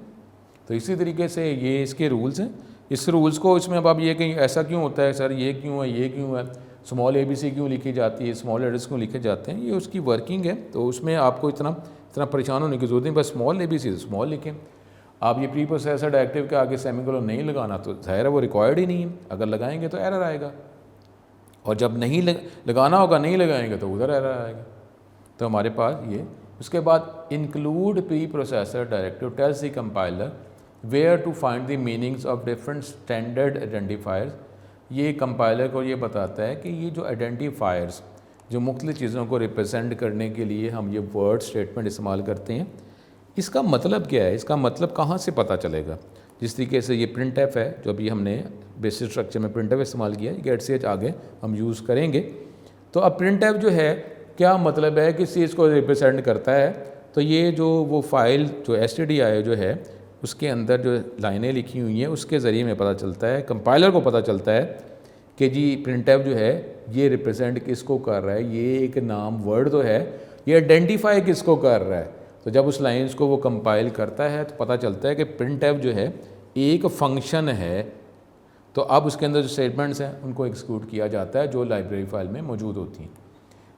तो इसी तरीके से ये इसके रूल्स हैं। इस रूल्स को इसमें अब आप ये कहीं ऐसा क्यों होता है सर, ये क्यों है, ये क्यों है, स्मॉल ABC क्यों लिखी जाती है, स्मॉल लेटर्स क्यों लिखे जाते हैं, ये उसकी वर्किंग है। तो उसमें आपको इतना परेशान होने की जरूरत नहीं, बस स्मॉल ABC स्मॉल लिखें। आप ये प्री प्रोसेसर डायरेक्टिव के आगे सेमीकोलन नहीं लगाना तो ज़ाहिर है वो रिक्वायर्ड ही नहीं है, अगर लगाएंगे तो एरर आएगा, और जब नहीं लगाना होगा, नहीं लगाएंगे तो उधर एरर आएगा। तो हमारे पास ये, उसके बाद include preprocessor directive tells the compiler where to find the meanings of different standard identifiers. ये कंपाइलर को ये बताता है कि ये जो आइडेंटिफायर्स जो मुख्तलिफ़ चीज़ों को रिप्रेजेंट करने के लिए हम ये वर्ड स्टेटमेंट इस्तेमाल करते हैं, इसका मतलब क्या है, इसका मतलब कहाँ से पता चलेगा। जिस तरीके से ये प्रिंट-एफ है, जो अभी हमने बेसिक स्ट्रक्चर में प्रिंट-एफ इस्तेमाल किया है, गेट-ch आगे हम यूज़ करेंगे। तो अब प्रिंट-एफ जो है क्या मतलब है, किस चीज़ को रिप्रेजेंट करता है। तो ये जो वो फाइल जो stdio जो है उसके अंदर जो लाइनें लिखी हुई हैं उसके ज़रिए में पता चलता है, कंपाइलर को पता चलता है कि जी printf जो है ये रिप्रेजेंट किसको कर रहा है, ये एक नाम वर्ड तो है, ये आइडेंटिफाई किसको कर रहा है। तो जब उस लाइन्स को वो कंपाइल करता है तो पता चलता है कि printf जो है एक फंक्शन है। तो अब उसके अंदर जो स्टेटमेंट्स हैं उनको एक्सिक्यूट किया जाता है जो लाइब्रेरी फाइल में मौजूद होती हैं।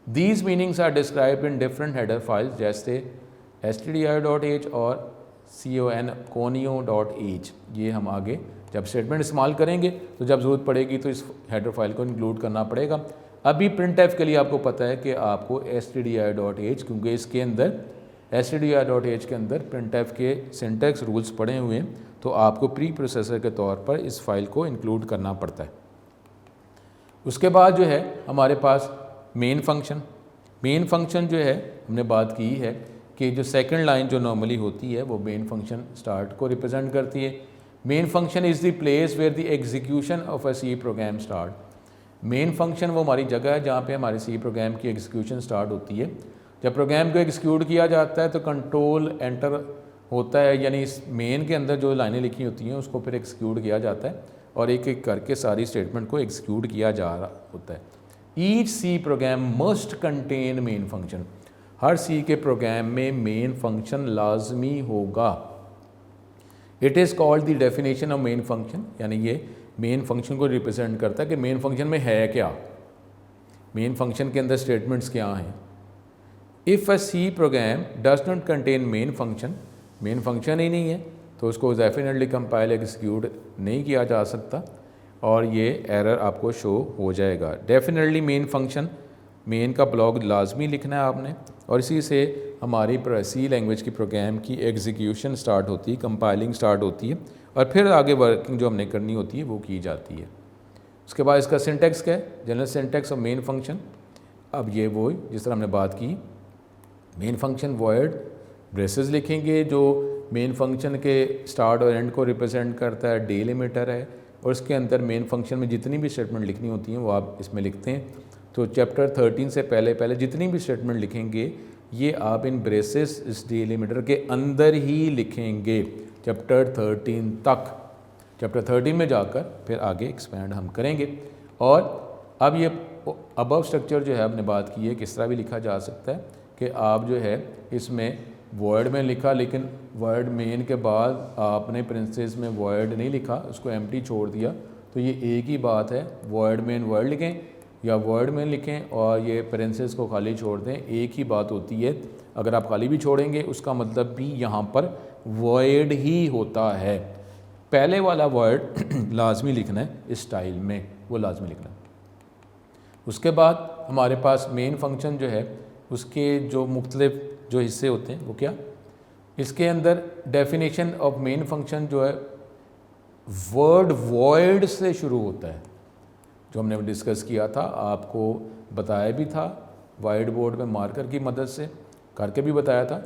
These meanings are describe in different header files जैसे stdio.h और conio.h। ये हम आगे जब स्टेटमेंट इस्तेमाल करेंगे तो जब ज़रूरत पड़ेगी तो इस हेडर फाइल को इंक्लूड करना पड़ेगा। अभी printf के लिए आपको पता है कि आपको stdio.h, क्योंकि इसके अंदर stdio.h के अंदर printf के सिंटैक्स रूल्स पड़े हुए हैं, तो आपको प्री प्रोसेसर के तौर पर इस फाइल को इंक्लूड करना पड़ता है। उसके बाद जो है हमारे पास मेन फंक्शन। मेन फंक्शन जो है हमने बात की है कि जो सेकंड लाइन जो नॉर्मली होती है वो मेन फंक्शन स्टार्ट को रिप्रेजेंट करती है। Main function is the place where the execution of a C program start. Main function वो हमारी जगह है जहाँ पे हमारे सी प्रोग्राम की एग्जीक्यूशन स्टार्ट होती है। जब प्रोग्राम को एग्जीक्यूट किया जाता है तो कंट्रोल एंटर होता है, यानी इस मेन के अंदर जो लाइनें लिखी होती हैं उसको फिर एग्जीक्यूट किया जाता है और एक एक करके सारी स्टेटमेंट को एग्जीक्यूट किया जा रहा होता है। Each C program must contain main function. हर सी के प्रोग्राम में मेन फंक्शन लाजमी होगा। It is called the definition of main function, यानी ये मेन फंक्शन को रिप्रेजेंट करता है कि मेन फंक्शन में है क्या, मेन फंक्शन के अंदर स्टेटमेंट्स क्या हैं। If a C program does not contain main function, main function ही नहीं है तो उसको डेफिनेटली कंपाइल एग्जीक्यूट नहीं किया जा सकता और ये एरर आपको शो हो जाएगा। डेफिनेटली मेन फंक्शन, मेन का ब्लॉक लाजमी लिखना है आपने, और इसी से हमारी सी लैंग्वेज की प्रोग्राम की एग्जीक्यूशन स्टार्ट होती है, कंपाइलिंग स्टार्ट होती है और फिर आगे वर्किंग जो हमने करनी होती है वो की जाती है। उसके बाद इसका सिंटैक्स क्या है, general syntax of main function. अब ये वो जिस तरह हमने बात की, मेन फंक्शन वॉइड ब्रेसेस लिखेंगे जो मेन फंक्शन के स्टार्ट और एंड को रिप्रेजेंट करता है, डिलिमिटर है, और उसके अंदर मेन फंक्शन में जितनी भी स्टेटमेंट लिखनी होती हैं वो आप इसमें लिखते हैं। तो चैप्टर 13 से पहले जितनी भी स्टेटमेंट लिखेंगे ये आप इन ब्रेसेस इस डिलिमिटर के अंदर ही लिखेंगे चैप्टर 13 तक। चैप्टर 13 में जाकर फिर आगे एक्सपेंड हम करेंगे। और अब ये अबव स्ट्रक्चर जो है आपने बात की है किस तरह भी लिखा जा सकता है कि आप जो है इसमें वर्ड में लिखा, लेकिन वर्ड मेन के बाद आपने प्रिंसेस में वर्ड नहीं लिखा, उसको एम्प्टी छोड़ दिया, तो ये एक ही बात है, वर्ड मेन वर्ड लिखें या वर्ड में लिखें और ये प्रिंसेस को खाली छोड़ दें, एक ही बात होती है। अगर आप खाली भी छोड़ेंगे उसका मतलब भी यहाँ पर वर्ड ही होता है। पहले वाला वर्ड लाजमी लिखना है, इस स्टाइल में वो लाजमी लिखना है। उसके बाद हमारे पास मेन फंक्शन जो है उसके जो मुख्तलिफ जो हिस्से होते हैं वो क्या, इसके अंदर डेफिनेशन ऑफ मेन फंक्शन जो है वर्ड वॉइड से शुरू होता है, जो हमने डिस्कस किया था, आपको बताया भी था वाइट बोर्ड में मार्कर की मदद से करके भी बताया था।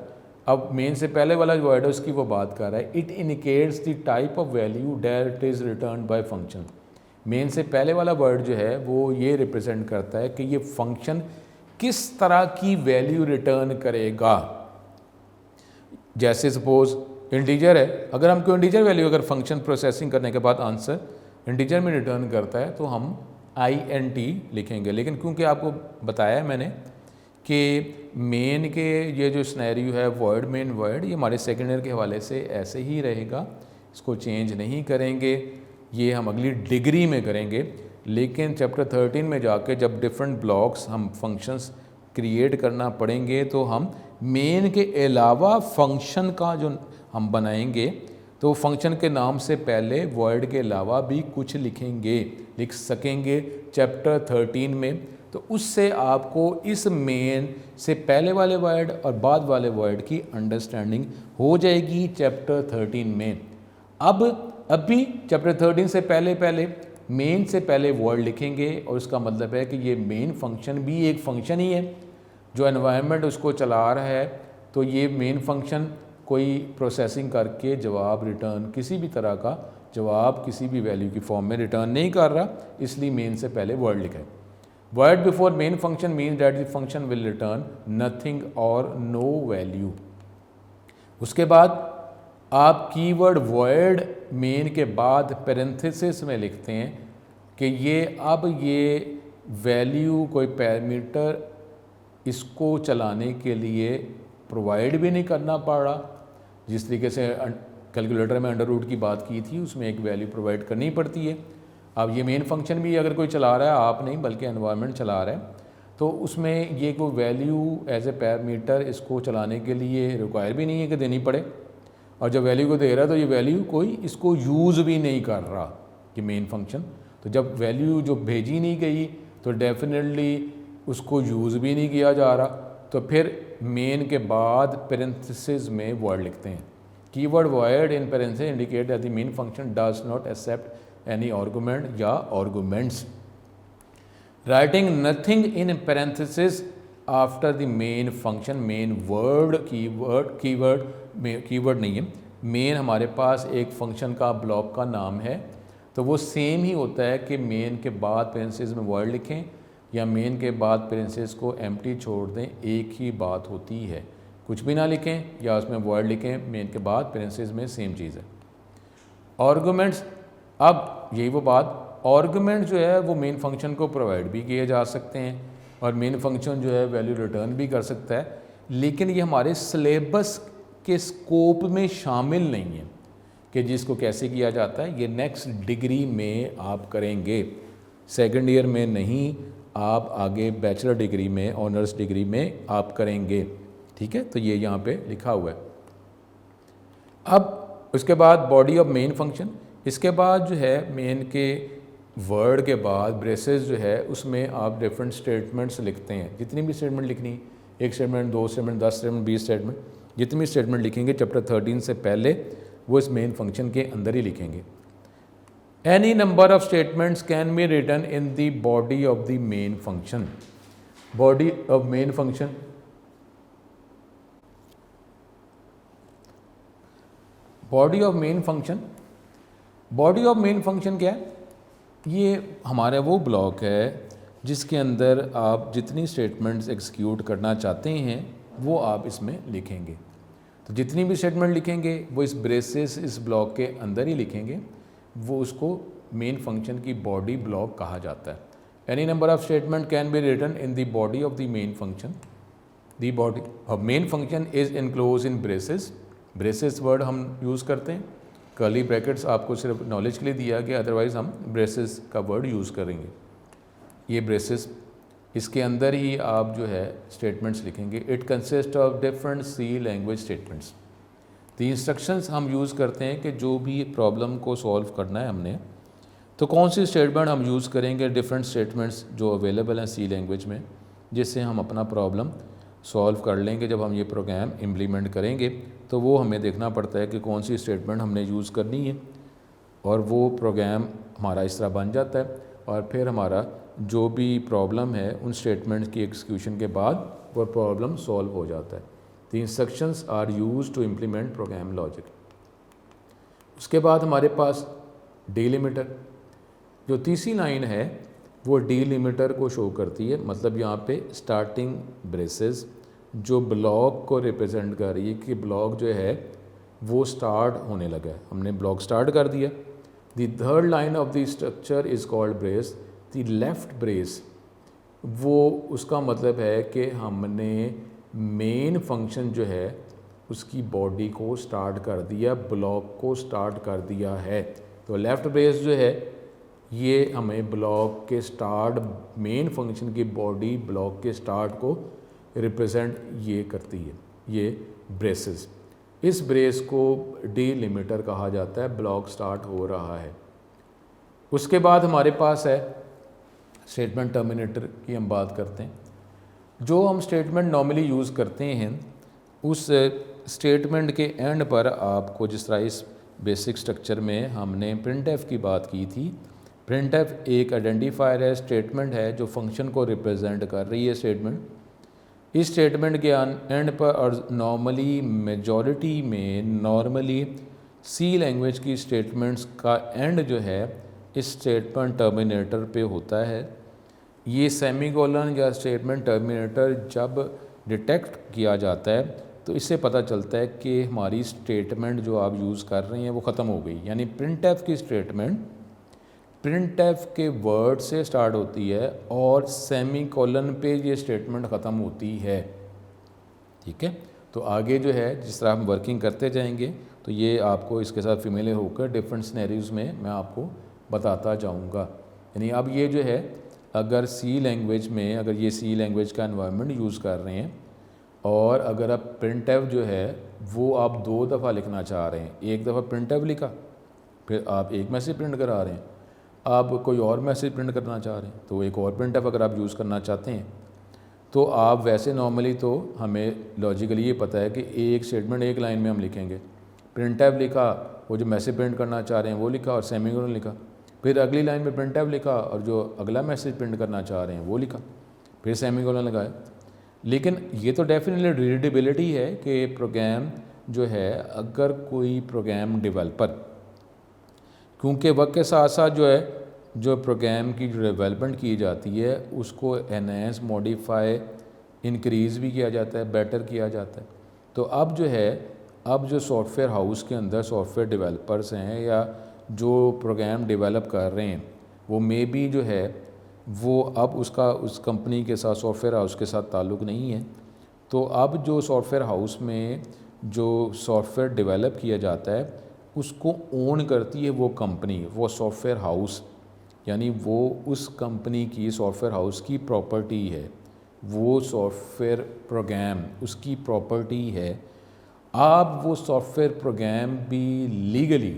अब मेन से पहले वाला जो वर्ड है उसकी वो बात कर रहा है, it indicates the type of value that is return by function. Main से पहले वाला वर्ड जो है वो ये रिप्रेजेंट करता है कि ये फंक्शन किस तरह की वैल्यू रिटर्न करेगा। जैसे सपोज इंटीजर है, अगर हमको इंटीजर वैल्यू अगर फंक्शन प्रोसेसिंग करने के बाद आंसर इंटीजर में रिटर्न करता है तो हम INT लिखेंगे, लेकिन क्योंकि आपको बताया है मैंने कि मेन के ये जो स्नैरियो है वर्ड मेन वर्ड, ये हमारे सेकेंड ईयर के हवाले से ऐसे ही रहेगा, इसको चेंज नहीं करेंगे, ये हम अगली डिग्री में करेंगे। लेकिन चैप्टर 13 में जाके जब डिफरेंट ब्लॉक्स हम फंक्शंस क्रिएट करना पड़ेंगे तो हम मेन के अलावा फंक्शन का जो हम बनाएंगे तो फंक्शन के नाम से पहले वर्ड के अलावा भी कुछ लिख सकेंगे चैप्टर 13 में। तो उससे आपको इस मेन से पहले वाले वर्ड और बाद वाले वर्ड की अंडरस्टैंडिंग हो जाएगी चैप्टर 13 में। अभी चैप्टर 13 से पहले मेन से पहले वर्ड लिखेंगे और उसका मतलब है कि ये मेन फंक्शन भी एक फंक्शन ही है जो एनवायरनमेंट उसको चला रहा है। तो ये मेन फंक्शन कोई प्रोसेसिंग करके जवाब रिटर्न, किसी भी तरह का जवाब किसी भी वैल्यू की फॉर्म में रिटर्न नहीं कर रहा, इसलिए मेन से पहले वर्ड लिखा है। Word before main function means that the function will return nothing और नो वैल्यू। उसके बाद आप कीवर्ड वर्ड मेन के बाद पैरेंथेसिस में लिखते हैं कि ये वैल्यू कोई पैरामीटर इसको चलाने के लिए प्रोवाइड भी नहीं करना पड़ रहा। जिस तरीके से कैलकुलेटर में अंडर रूट की बात की थी, उसमें एक वैल्यू प्रोवाइड करनी पड़ती है। अब ये मेन फंक्शन भी अगर कोई चला रहा है, आप नहीं बल्कि एनवायरनमेंट चला रहा है, तो उसमें ये कोई वैल्यू एज ए पैरामीटर इसको चलाने के लिए रिक्वायर भी नहीं है कि देनी पड़े। और जब वैल्यू को दे रहा है तो ये वैल्यू कोई इसको यूज़ भी नहीं कर रहा कि मेन फंक्शन। तो जब वैल्यू जो भेजी नहीं गई तो डेफिनेटली उसको यूज़ भी नहीं किया जा रहा, तो फिर मेन के बाद पेरेंथेसिस में वर्ड लिखते हैं। Keyword word in parenthesis indicate that the main function does not accept any argument या arguments. Writing nothing in parenthesis after the main function, main word keyword नहीं है, मेन हमारे पास एक फंक्शन का ब्लॉक का नाम है, तो वो सेम ही होता है कि मेन के बाद पेरेंथेसिस में वर्ड लिखें या मेन के बाद पेरेंथेसिस को एम्प्टी छोड़ दें, एक ही बात होती है। कुछ भी ना लिखें या उसमें वर्ड लिखें, मेन के बाद पेरेंथेसिस में सेम चीज़ है। आर्गुमेंट्स, अब यही वो बात, आर्गुमेंट जो है वो मेन फंक्शन को प्रोवाइड भी किए जा सकते हैं और मेन फंक्शन जो है वैल्यू रिटर्न भी कर सकता है, लेकिन ये हमारे सिलेबस के स्कोप में शामिल नहीं है कि जिसको कैसे किया जाता है। ये नेक्स्ट डिग्री में आप करेंगे, सेकंड ईयर में नहीं, आप आगे बैचलर डिग्री में, ऑनर्स डिग्री में आप करेंगे। ठीक है, तो ये यहाँ पे लिखा हुआ है। अब उसके बाद बॉडी ऑफ मेन फंक्शन, इसके बाद जो है मेन के वर्ड के बाद ब्रेसेस जो है उसमें आप डिफरेंट स्टेटमेंट्स लिखते हैं। जितनी भी स्टेटमेंट लिखनी, एक स्टेटमेंट, दो स्टेटमेंट, 10 स्टेटमेंट, 20 स्टेटमेंट, जितनी भी स्टेटमेंट लिखेंगे चैप्टर 13 से पहले वो इस मेन फंक्शन के अंदर ही लिखेंगे। Any number of statements can be written in the body of the main function. Body of main function, body of main function, body of main function क्या है? ये हमारा वो ब्लॉक है जिसके अंदर आप जितनी स्टेटमेंट्स एग्जीक्यूट करना चाहते हैं वो आप इसमें लिखेंगे। तो जितनी भी स्टेटमेंट लिखेंगे वो इस ब्रेसेस, इस ब्लॉक के अंदर ही लिखेंगे, वो उसको मेन फंक्शन की बॉडी ब्लॉक कहा जाता है। Any number of statement can be written in the body of the main function. The body of main function is enclose in braces. Braces word हम यूज़ करते हैं, कर्ली ब्रैकेट्स आपको सिर्फ knowledge के लिए दिया गया, अदरवाइज़ हम ब्रेसेस का वर्ड यूज़ करेंगे। ये ब्रेसेस, इसके अंदर ही आप जो है स्टेटमेंट्स लिखेंगे। It consist of different C language statements. तो इंस्ट्रक्शंस हम यूज़ करते हैं कि जो भी प्रॉब्लम को सॉल्व करना है हमने, तो कौन सी स्टेटमेंट हम यूज़ करेंगे, डिफरेंट स्टेटमेंट्स जो अवेलेबल हैं सी लैंग्वेज में, जिससे हम अपना प्रॉब्लम सॉल्व कर लेंगे। जब हम ये प्रोग्राम इम्प्लीमेंट करेंगे तो वो हमें देखना पड़ता है कि कौन सी स्टेटमेंट हमने यूज़ करनी है, और वो प्रोग्राम हमारा इस तरह बन जाता है। और फिर हमारा जो भी प्रॉब्लम है उन स्टेटमेंट्स की एग्जीक्यूशन के बाद वो प्रॉब्लम सॉल्व हो जाता है। The instructions are used to implement program logic. उसके बाद हमारे पास डिलिमिटर, जो तीसरी लाइन है वो डिलिमिटर को शो करती है। मतलब यहाँ पे स्टार्टिंग ब्रेसेस जो ब्लॉक को रिप्रेजेंट कर रही है कि ब्लॉक जो है वो स्टार्ट होने लगा है, हमने ब्लॉक स्टार्ट कर दिया। The third line of the structure is called brace. The left brace, वो उसका मतलब है कि हमने मेन फंक्शन जो है उसकी बॉडी को स्टार्ट कर दिया, ब्लॉक को स्टार्ट कर दिया है। तो लेफ़्ट ब्रेस जो है ये हमें ब्लॉक के स्टार्ट, मेन फंक्शन की बॉडी ब्लॉक के स्टार्ट को रिप्रेजेंट ये करती है, ये ब्रेसेस। इस ब्रेस को डिलिमिटर कहा जाता है, ब्लॉक स्टार्ट हो रहा है। उसके बाद हमारे पास है स्टेटमेंट टर्मिनेटर की हम बात करते हैं। जो हम स्टेटमेंट नॉर्मली यूज़ करते हैं उस स्टेटमेंट के एंड पर आपको, जिस तरह इस बेसिक स्ट्रक्चर में हमने प्रिंटएफ की बात की थी, प्रिंटएफ एक आइडेंटिफायर है, स्टेटमेंट है जो फंक्शन को रिप्रेजेंट कर रही है स्टेटमेंट। इस स्टेटमेंट के एंड पर, और नॉर्मली मेजॉरिटी में नॉर्मली सी लैंग्वेज की स्टेटमेंट्स का एंड जो है इस स्टेटमेंट टर्मिनेटर पे होता है। ये सेमीकोलन या स्टेटमेंट टर्मिनेटर जब डिटेक्ट किया जाता है तो इससे पता चलता है कि हमारी स्टेटमेंट जो आप यूज़ कर रहे हैं वो ख़त्म हो गई। यानी प्रिंटएफ की स्टेटमेंट प्रिंट एफ के वर्ड से स्टार्ट होती है और सेमी कोलन पे ये स्टेटमेंट ख़त्म होती है। ठीक है, तो आगे जो है जिस तरह हम वर्किंग करते जाएंगे तो ये आपको इसके साथ फेमिलियर होकर डिफरेंट सिनेरियोज़ में मैं आपको बताता जाऊंगा। यानी अब ये जो है अगर सी लैंग्वेज में, अगर ये सी लैंग्वेज का एनवायरनमेंट यूज़ कर रहे हैं और अगर आप प्रिंट एफ जो है वो आप 2 दफ़ा लिखना चाह रहे हैं, एक दफ़ा प्रिंट एफ लिखा, फिर आप एक मैसेज प्रिंट करा रहे हैं, आप कोई और मैसेज प्रिंट करना चाह रहे हैं तो एक और प्रिंट एफ अगर आप यूज़ करना चाहते हैं तो आप वैसे नॉर्मली तो हमें लॉजिकली ये पता है कि एक स्टेटमेंट एक लाइन में हम लिखेंगे। प्रिंट एफ लिखा, वो जो मैसेज प्रिंट करना चाह रहे हैं वो लिखा और सेमीकोलन लिखा, फिर अगली लाइन में प्रिंट एफ लिखा और जो अगला मैसेज प्रिंट करना चाह रहे हैं वो लिखा, फिर सेमीकोलन लगाया। लेकिन ये तो डेफिनेटली रीडेबिलिटी है कि प्रोग्राम जो है, अगर कोई प्रोग्राम डेवलपर, क्योंकि वक्त के साथ साथ जो है जो प्रोग्राम की जो डेवलपमेंट की जाती है उसको एनहेंस, मॉडिफाई, इंक्रीज़ भी किया जाता है, बेटर किया जाता है। तो अब जो है, अब जो सॉफ्टवेयर हाउस के अंदर सॉफ्टवेयर डेवलपर्स हैं या जो प्रोग्राम डेवलप कर रहे हैं वो मे बी जो है वो अब उसका उस कंपनी के साथ, सॉफ्टवेयर हाउस के साथ ताल्लुक़ नहीं है। तो अब जो सॉफ्टवेयर हाउस में जो सॉफ्टवेयर डेवलप किया जाता है उसको ओन करती है वो कंपनी, वो सॉफ्टवेयर हाउस, यानी वो उस कंपनी की, सॉफ्टवेयर हाउस की प्रॉपर्टी है, वो सॉफ्टवेयर प्रोग्राम उसकी प्रॉपर्टी है। आप वो सॉफ्टवेयर प्रोग्राम भी लीगली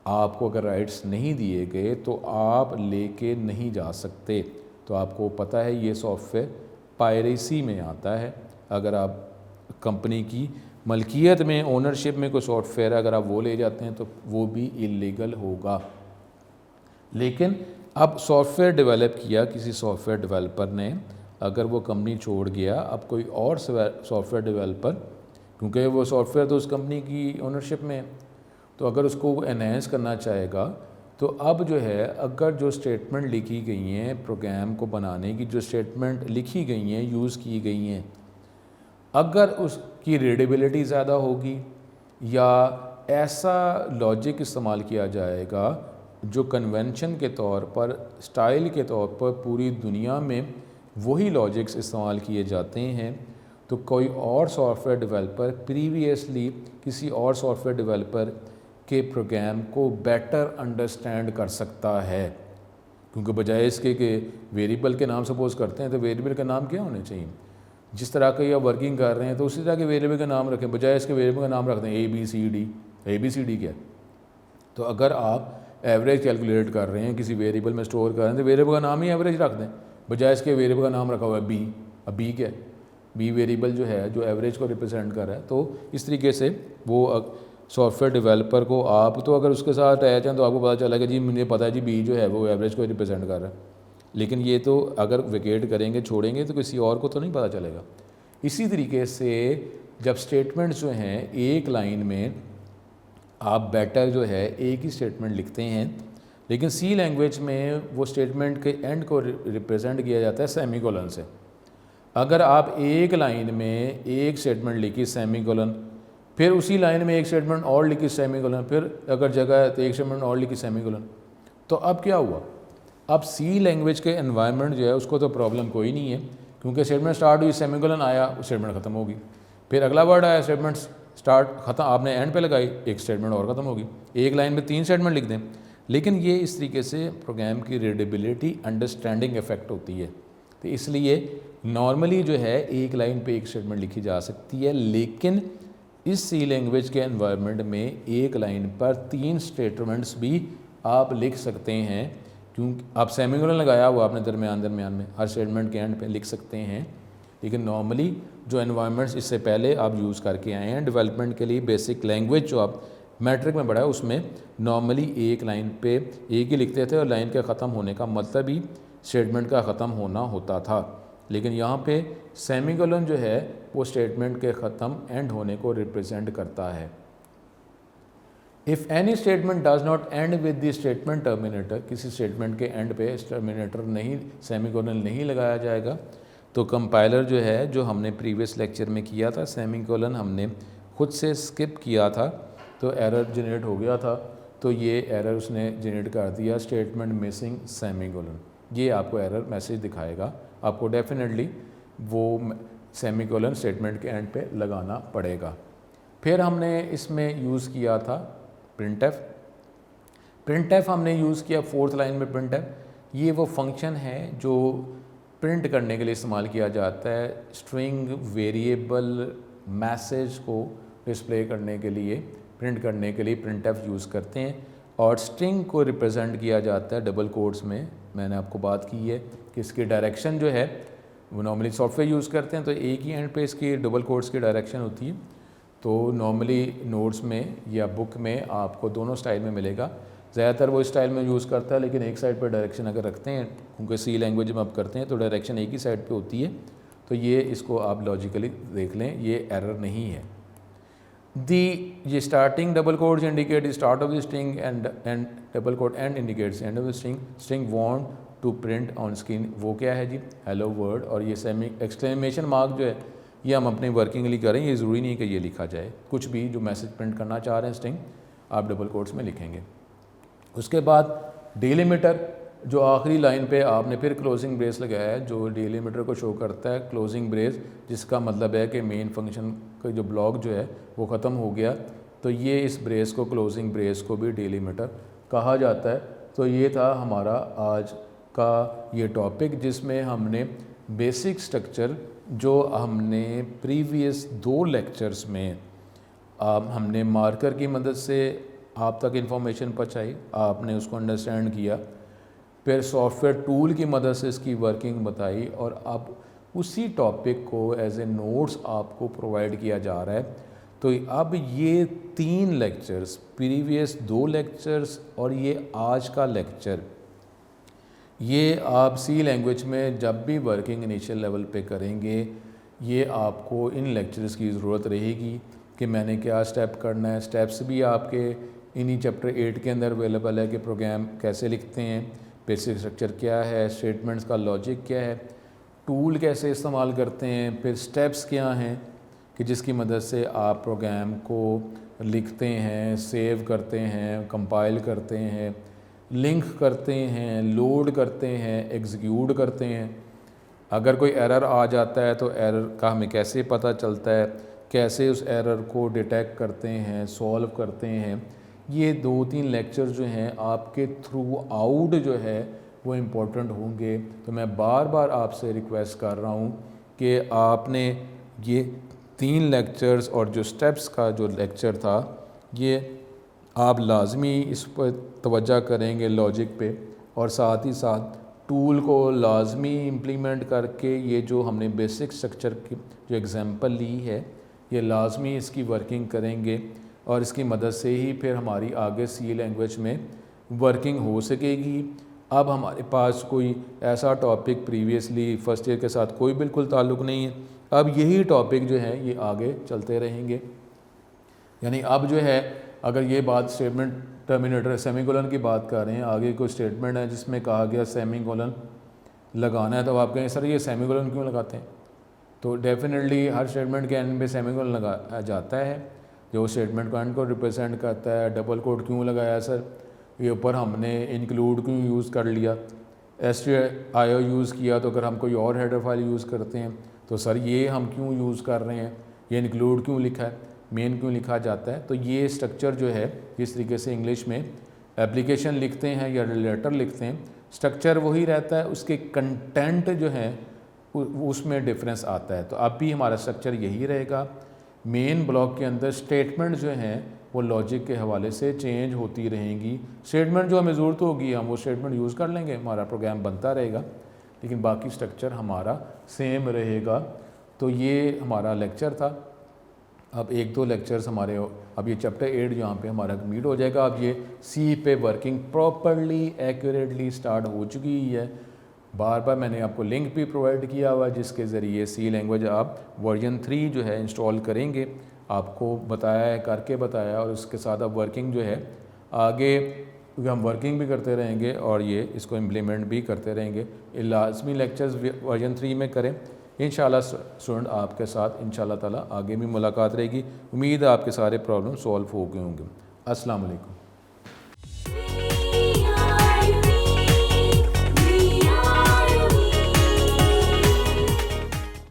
आपको अगर राइट्स नहीं दिए गए तो आप लेके नहीं जा सकते। तो आपको पता है ये सॉफ्टवेयर पायरेसी में आता है। अगर आप कंपनी की मलकियत में, ओनरशिप में कोई सॉफ्टवेयर अगर आप वो ले जाते हैं तो वो भी इलीगल होगा। लेकिन अब सॉफ्टवेयर डेवलप किया किसी सॉफ्टवेयर डेवलपर ने, अगर वो कंपनी छोड़ गया, अब कोई और सॉफ्टवेयर डेवलपर, क्योंकि वो सॉफ्टवेयर तो उस कंपनी की ओनरशिप में है, तो अगर उसको एनहेंस करना चाहेगा तो अब जो है अगर जो स्टेटमेंट लिखी गई हैं प्रोग्राम को बनाने की, जो स्टेटमेंट लिखी गई हैं, यूज़ की गई हैं, अगर उसकी रीडेबिलिटी ज़्यादा होगी या ऐसा लॉजिक इस्तेमाल किया जाएगा जो कन्वेंशन के तौर पर, स्टाइल के तौर पर पूरी दुनिया में वही लॉजिक्स इस्तेमाल किए जाते हैं, तो कोई और सॉफ्टवेयर डेवलपर प्रीवियसली किसी और सॉफ्टवेयर डेवलपर के प्रोग्राम को बेटर अंडरस्टैंड कर सकता है। क्योंकि बजाय इसके कि वेरिएबल के नाम सपोज करते हैं तो वेरिएबल का नाम क्या होने चाहिए, जिस तरह के आप वर्किंग कर रहे हैं तो उसी तरह के वेरिएबल का नाम रखें, बजाय इसके वेरिएबल का नाम रख दें ABCD क्या। तो अगर आप एवरेज कैलकुलेट कर रहे हैं, किसी वेरिएबल में स्टोर कर रहे हैं तो वेरिएबल का नाम ही एवरेज रख दें, बजाय इसके वेरिएबल का नाम रखा हुआ है बी। अब बी क्या है, बी वेरिएबल जो है जो एवरेज को रिप्रेजेंट कर रहा है। तो इस तरीके से वो सॉफ्टवेयर डेवलपर को, आप तो अगर उसके साथ अटैच हैं तो आपको पता चला कि जी मुझे पता है जी बी जो है वो एवरेज को रिप्रेजेंट कर रहा है, लेकिन ये तो अगर वेकेट करेंगे, छोड़ेंगे तो किसी और को तो नहीं पता चलेगा। इसी तरीके से जब स्टेटमेंट्स जो हैं एक लाइन में आप बेटर जो है एक ही स्टेटमेंट लिखते हैं, लेकिन सी लैंग्वेज में वो स्टेटमेंट के एंड को रिप्रेजेंट किया जाता है सेमीकोलन से। अगर आप एक लाइन में एक स्टेटमेंट लिखी सेमीकोलन, फिर उसी लाइन में एक स्टेटमेंट और लिखी सेमीकोलन, फिर अगर जगह है तो एक स्टेटमेंट और लिखी सेमीकोलन, तो अब क्या हुआ, अब सी लैंग्वेज के एनवायरनमेंट जो है उसको तो प्रॉब्लम कोई नहीं है, क्योंकि स्टेटमेंट स्टार्ट हुई, सेमीकोलन आया, स्टेटमेंट ख़त्म होगी, फिर अगला वर्ड आया, स्टेटमेंट स्टार्ट ख़त्म, आपने एंड पे लगाई, एक स्टेटमेंट और ख़त्म होगी। एक लाइन में 3 स्टेटमेंट लिख दें, लेकिन ये इस तरीके से प्रोग्राम की रीडेबिलिटी, अंडरस्टैंडिंग इफेक्ट होती है। तो इसलिए नॉर्मली जो है एक लाइन पे एक स्टेटमेंट लिखी जा सकती है, लेकिन इस सी लैंग्वेज के एनवायरनमेंट में एक लाइन पर 3 स्टेटमेंट्स भी आप लिख सकते हैं, क्योंकि आप सेमीकोलन लगाया हुआ आपने दरमियान में हर स्टेटमेंट के एंड पे लिख सकते हैं। लेकिन नॉर्मली जो एनवायरनमेंट्स इससे पहले आप यूज़ करके आए हैं डेवलपमेंट के लिए, बेसिक लैंग्वेज जो आप मैट्रिक में पढ़ा है उसमें नॉर्मली एक लाइन पे एक ही लिखते थे और लाइन के ख़त्म होने का मतलब ही स्टेटमेंट का ख़त्म होना होता था। लेकिन यहाँ पे सेमीकोलन जो है वो स्टेटमेंट के ख़त्म, एंड होने को रिप्रेजेंट करता है। If any statement does not and with the statement terminator, किसी स्टेटमेंट के एंड पे टर्मिनेटर नहीं, सेमीकोलन नहीं लगाया जाएगा, तो कंपाइलर जो है, जो हमने प्रीवियस लेक्चर में किया था, सेमीकोलन हमने खुद से स्किप किया था तो एरर जनरेट हो गया था। तो ये एरर उसने जनरेट कर दिया, स्टेटमेंट मिसिंग सेमीकोलन। ये आपको एरर मैसेज दिखाएगा, आपको डेफिनेटली वो सेमीकोलन स्टेटमेंट के एंड पे लगाना पड़ेगा। फिर हमने इसमें यूज़ किया था प्रिंटफ। प्रिंटफ हमने यूज़ किया 4th लाइन में प्रिंटफ। ये वो फंक्शन है जो प्रिंट करने के लिए इस्तेमाल किया जाता है, स्ट्रिंग वेरिएबल मैसेज को डिस्प्ले करने के लिए, प्रिंट करने के लिए प्रिंटफ यूज़ करते हैं। और स्ट्रिंग को रिप्रेजेंट किया जाता है डबल कोट्स में। मैंने आपको बात की है कि इसकी डायरेक्शन जो है वो नॉर्मली सॉफ्टवेयर यूज़ करते हैं तो एक ही एंड पे इसकी डबल कोट्स की डायरेक्शन होती है। तो नॉर्मली नोट्स में या बुक में आपको दोनों स्टाइल में मिलेगा। ज़्यादातर वो स्टाइल में यूज़ करता है, लेकिन एक साइड पर डायरेक्शन अगर रखते हैं, क्योंकि सी लैंग्वेज में आप करते हैं तो डायरेक्शन एक ही साइड पे होती है। तो ये इसको आप लॉजिकली देख लें, ये एरर नहीं है। ये starting double quotes indicate start of the string and double quote end indicates end of the string want to print on screen. वो क्या है जी? Hello world. और ये सेमी एक्सक्लेमेशन मार्क जो है ये हम अपनी वर्किंग के लिए करें, ये ज़रूरी नहीं कि ये लिखा जाए। कुछ भी जो मैसेज प्रिंट करना चाह रहे हैं स्ट्रिंग, आप डबल कोट्स में लिखेंगे। उसके बाद डिलिमीटर, जो आखिरी लाइन पे आपने फिर क्लोजिंग ब्रेस लगाया है, जो डिलिमीटर को शो करता है क्लोजिंग ब्रेस, जिसका मतलब है कि मेन फंक्शन का जो ब्लॉक जो है वो ख़त्म हो गया। तो ये इस ब्रेस को, क्लोजिंग ब्रेस को भी डिलिमीटर कहा जाता है। तो ये था हमारा आज का ये टॉपिक, जिसमें हमने बेसिक स्ट्रक्चर जो हमने प्रीवियस 2 लेक्चर्स में हमने मार्कर की मदद से आप तक इन्फॉर्मेशन पहुँचाई, आपने उसको अंडरस्टैंड किया, फिर सॉफ्टवेयर टूल की मदद से इसकी वर्किंग बताई, और अब उसी टॉपिक को एज ए नोट्स आपको प्रोवाइड किया जा रहा है। तो अब ये 3 लेक्चर्स, प्रीवियस 2 लेक्चर्स और ये आज का लेक्चर, ये आप सी लैंग्वेज में जब भी वर्किंग इनिशियल लेवल पे करेंगे, ये आपको इन लेक्चर्स की ज़रूरत रहेगी कि मैंने क्या स्टेप करना है। स्टेप्स भी आपके इन्हीं चैप्टर 8 के अंदर अवेलेबल है कि प्रोग्राम कैसे लिखते हैं, बेसिक स्ट्रक्चर क्या है, स्टेटमेंट्स का लॉजिक क्या है, टूल कैसे इस्तेमाल करते हैं, फिर स्टेप्स क्या हैं कि जिसकी मदद से आप प्रोग्राम को लिखते हैं, सेव करते हैं, कंपाइल करते हैं, लिंक करते हैं, लोड करते हैं, एग्जीक्यूट करते हैं। अगर कोई एरर आ जाता है तो एरर का हमें कैसे पता चलता है, कैसे उस एरर को डिटेक्ट करते हैं, सॉल्व करते हैं। ये 2-3 लेक्चर जो हैं आपके थ्रू आउट जो है वो इम्पोर्टेंट होंगे। तो मैं बार बार आपसे रिक्वेस्ट कर रहा हूँ कि आपने ये 3 लेक्चर्स और जो स्टेप्स का जो लेक्चर था, ये आप लाजमी इस पर तवज्जो करेंगे लॉजिक पे, और साथ ही साथ टूल को लाजमी इम्प्लीमेंट करके ये जो हमने बेसिक स्ट्रक्चर की जो एग्जांपल ली है, ये लाजमी इसकी वर्किंग करेंगे, और इसकी मदद से ही फिर हमारी आगे सी लैंग्वेज में वर्किंग हो सकेगी। अब हमारे पास कोई ऐसा टॉपिक प्रीवियसली फर्स्ट ईयर के साथ कोई बिल्कुल ताल्लुक़ नहीं है। अब यही टॉपिक जो है ये आगे चलते रहेंगे। यानी अब जो है, अगर ये बात स्टेटमेंट टर्मिनेटर सेमीकोलन की बात कर रहे हैं, आगे कोई स्टेटमेंट है जिसमें कहा गया सेमीकोलन लगाना है, तो आप कहें सर ये सेमीकोलन क्यों लगाते हैं? तो डेफिनेटली हर स्टेटमेंट के एंड में सेमीकोलन लगाया जाता है, जो स्टेटमेंट को एंड को रिप्रेजेंट करता है। डबल कोट क्यों लगाया सर? ये ऊपर हमने इंक्लूड क्यों यूज़ कर लिया, stdio यूज़ किया, तो अगर हम कोई और हेडर फाइल यूज़ करते हैं तो सर ये हम क्यों यूज़ कर रहे हैं, ये इंक्लूड क्यों लिखा है, मेन क्यों लिखा जाता है? तो ये स्ट्रक्चर जो है, जिस तरीके से इंग्लिश में एप्लीकेशन लिखते हैं या लेटर लिखते हैं, स्ट्रक्चर वही रहता है, उसके कंटेंट जो है उसमें डिफरेंस आता है। तो अब भी हमारा स्ट्रक्चर यही रहेगा। मेन ब्लॉक के अंदर स्टेटमेंट जो हैं वो लॉजिक के हवाले से चेंज होती रहेंगी। स्टेटमेंट जो हमें ज़रूरत होगी हम वो स्टेटमेंट यूज़ कर लेंगे, हमारा प्रोग्राम बनता रहेगा, लेकिन बाकी स्ट्रक्चर हमारा सेम रहेगा। तो ये हमारा लेक्चर था। अब 1-2 लेक्चर्स हमारे, अब ये चैप्टर 8 यहाँ पे हमारा कंप्लीट हो जाएगा। अब ये सी पे वर्किंग प्रॉपरली एक्यूरेटली स्टार्ट हो चुकी है। बार बार मैंने आपको लिंक भी प्रोवाइड किया हुआ है जिसके ज़रिए सी लैंग्वेज आप वर्जन 3 जो है इंस्टॉल करेंगे, आपको बताया है, करके बताया, और उसके साथ अब वर्किंग जो है आगे हम वर्किंग भी करते रहेंगे और ये इसको इम्प्लीमेंट भी करते रहेंगे। लाजमी लेक्चर्स वर्जन 3 में करें। इंशाल्लाह स्टूडेंट आपके साथ इंशाल्लाह ताला आगे भी मुलाकात रहेगी। उम्मीद है आपके सारे प्रॉब्लम सॉल्व हो गए होंगे। अस्सलाम वालेकुम।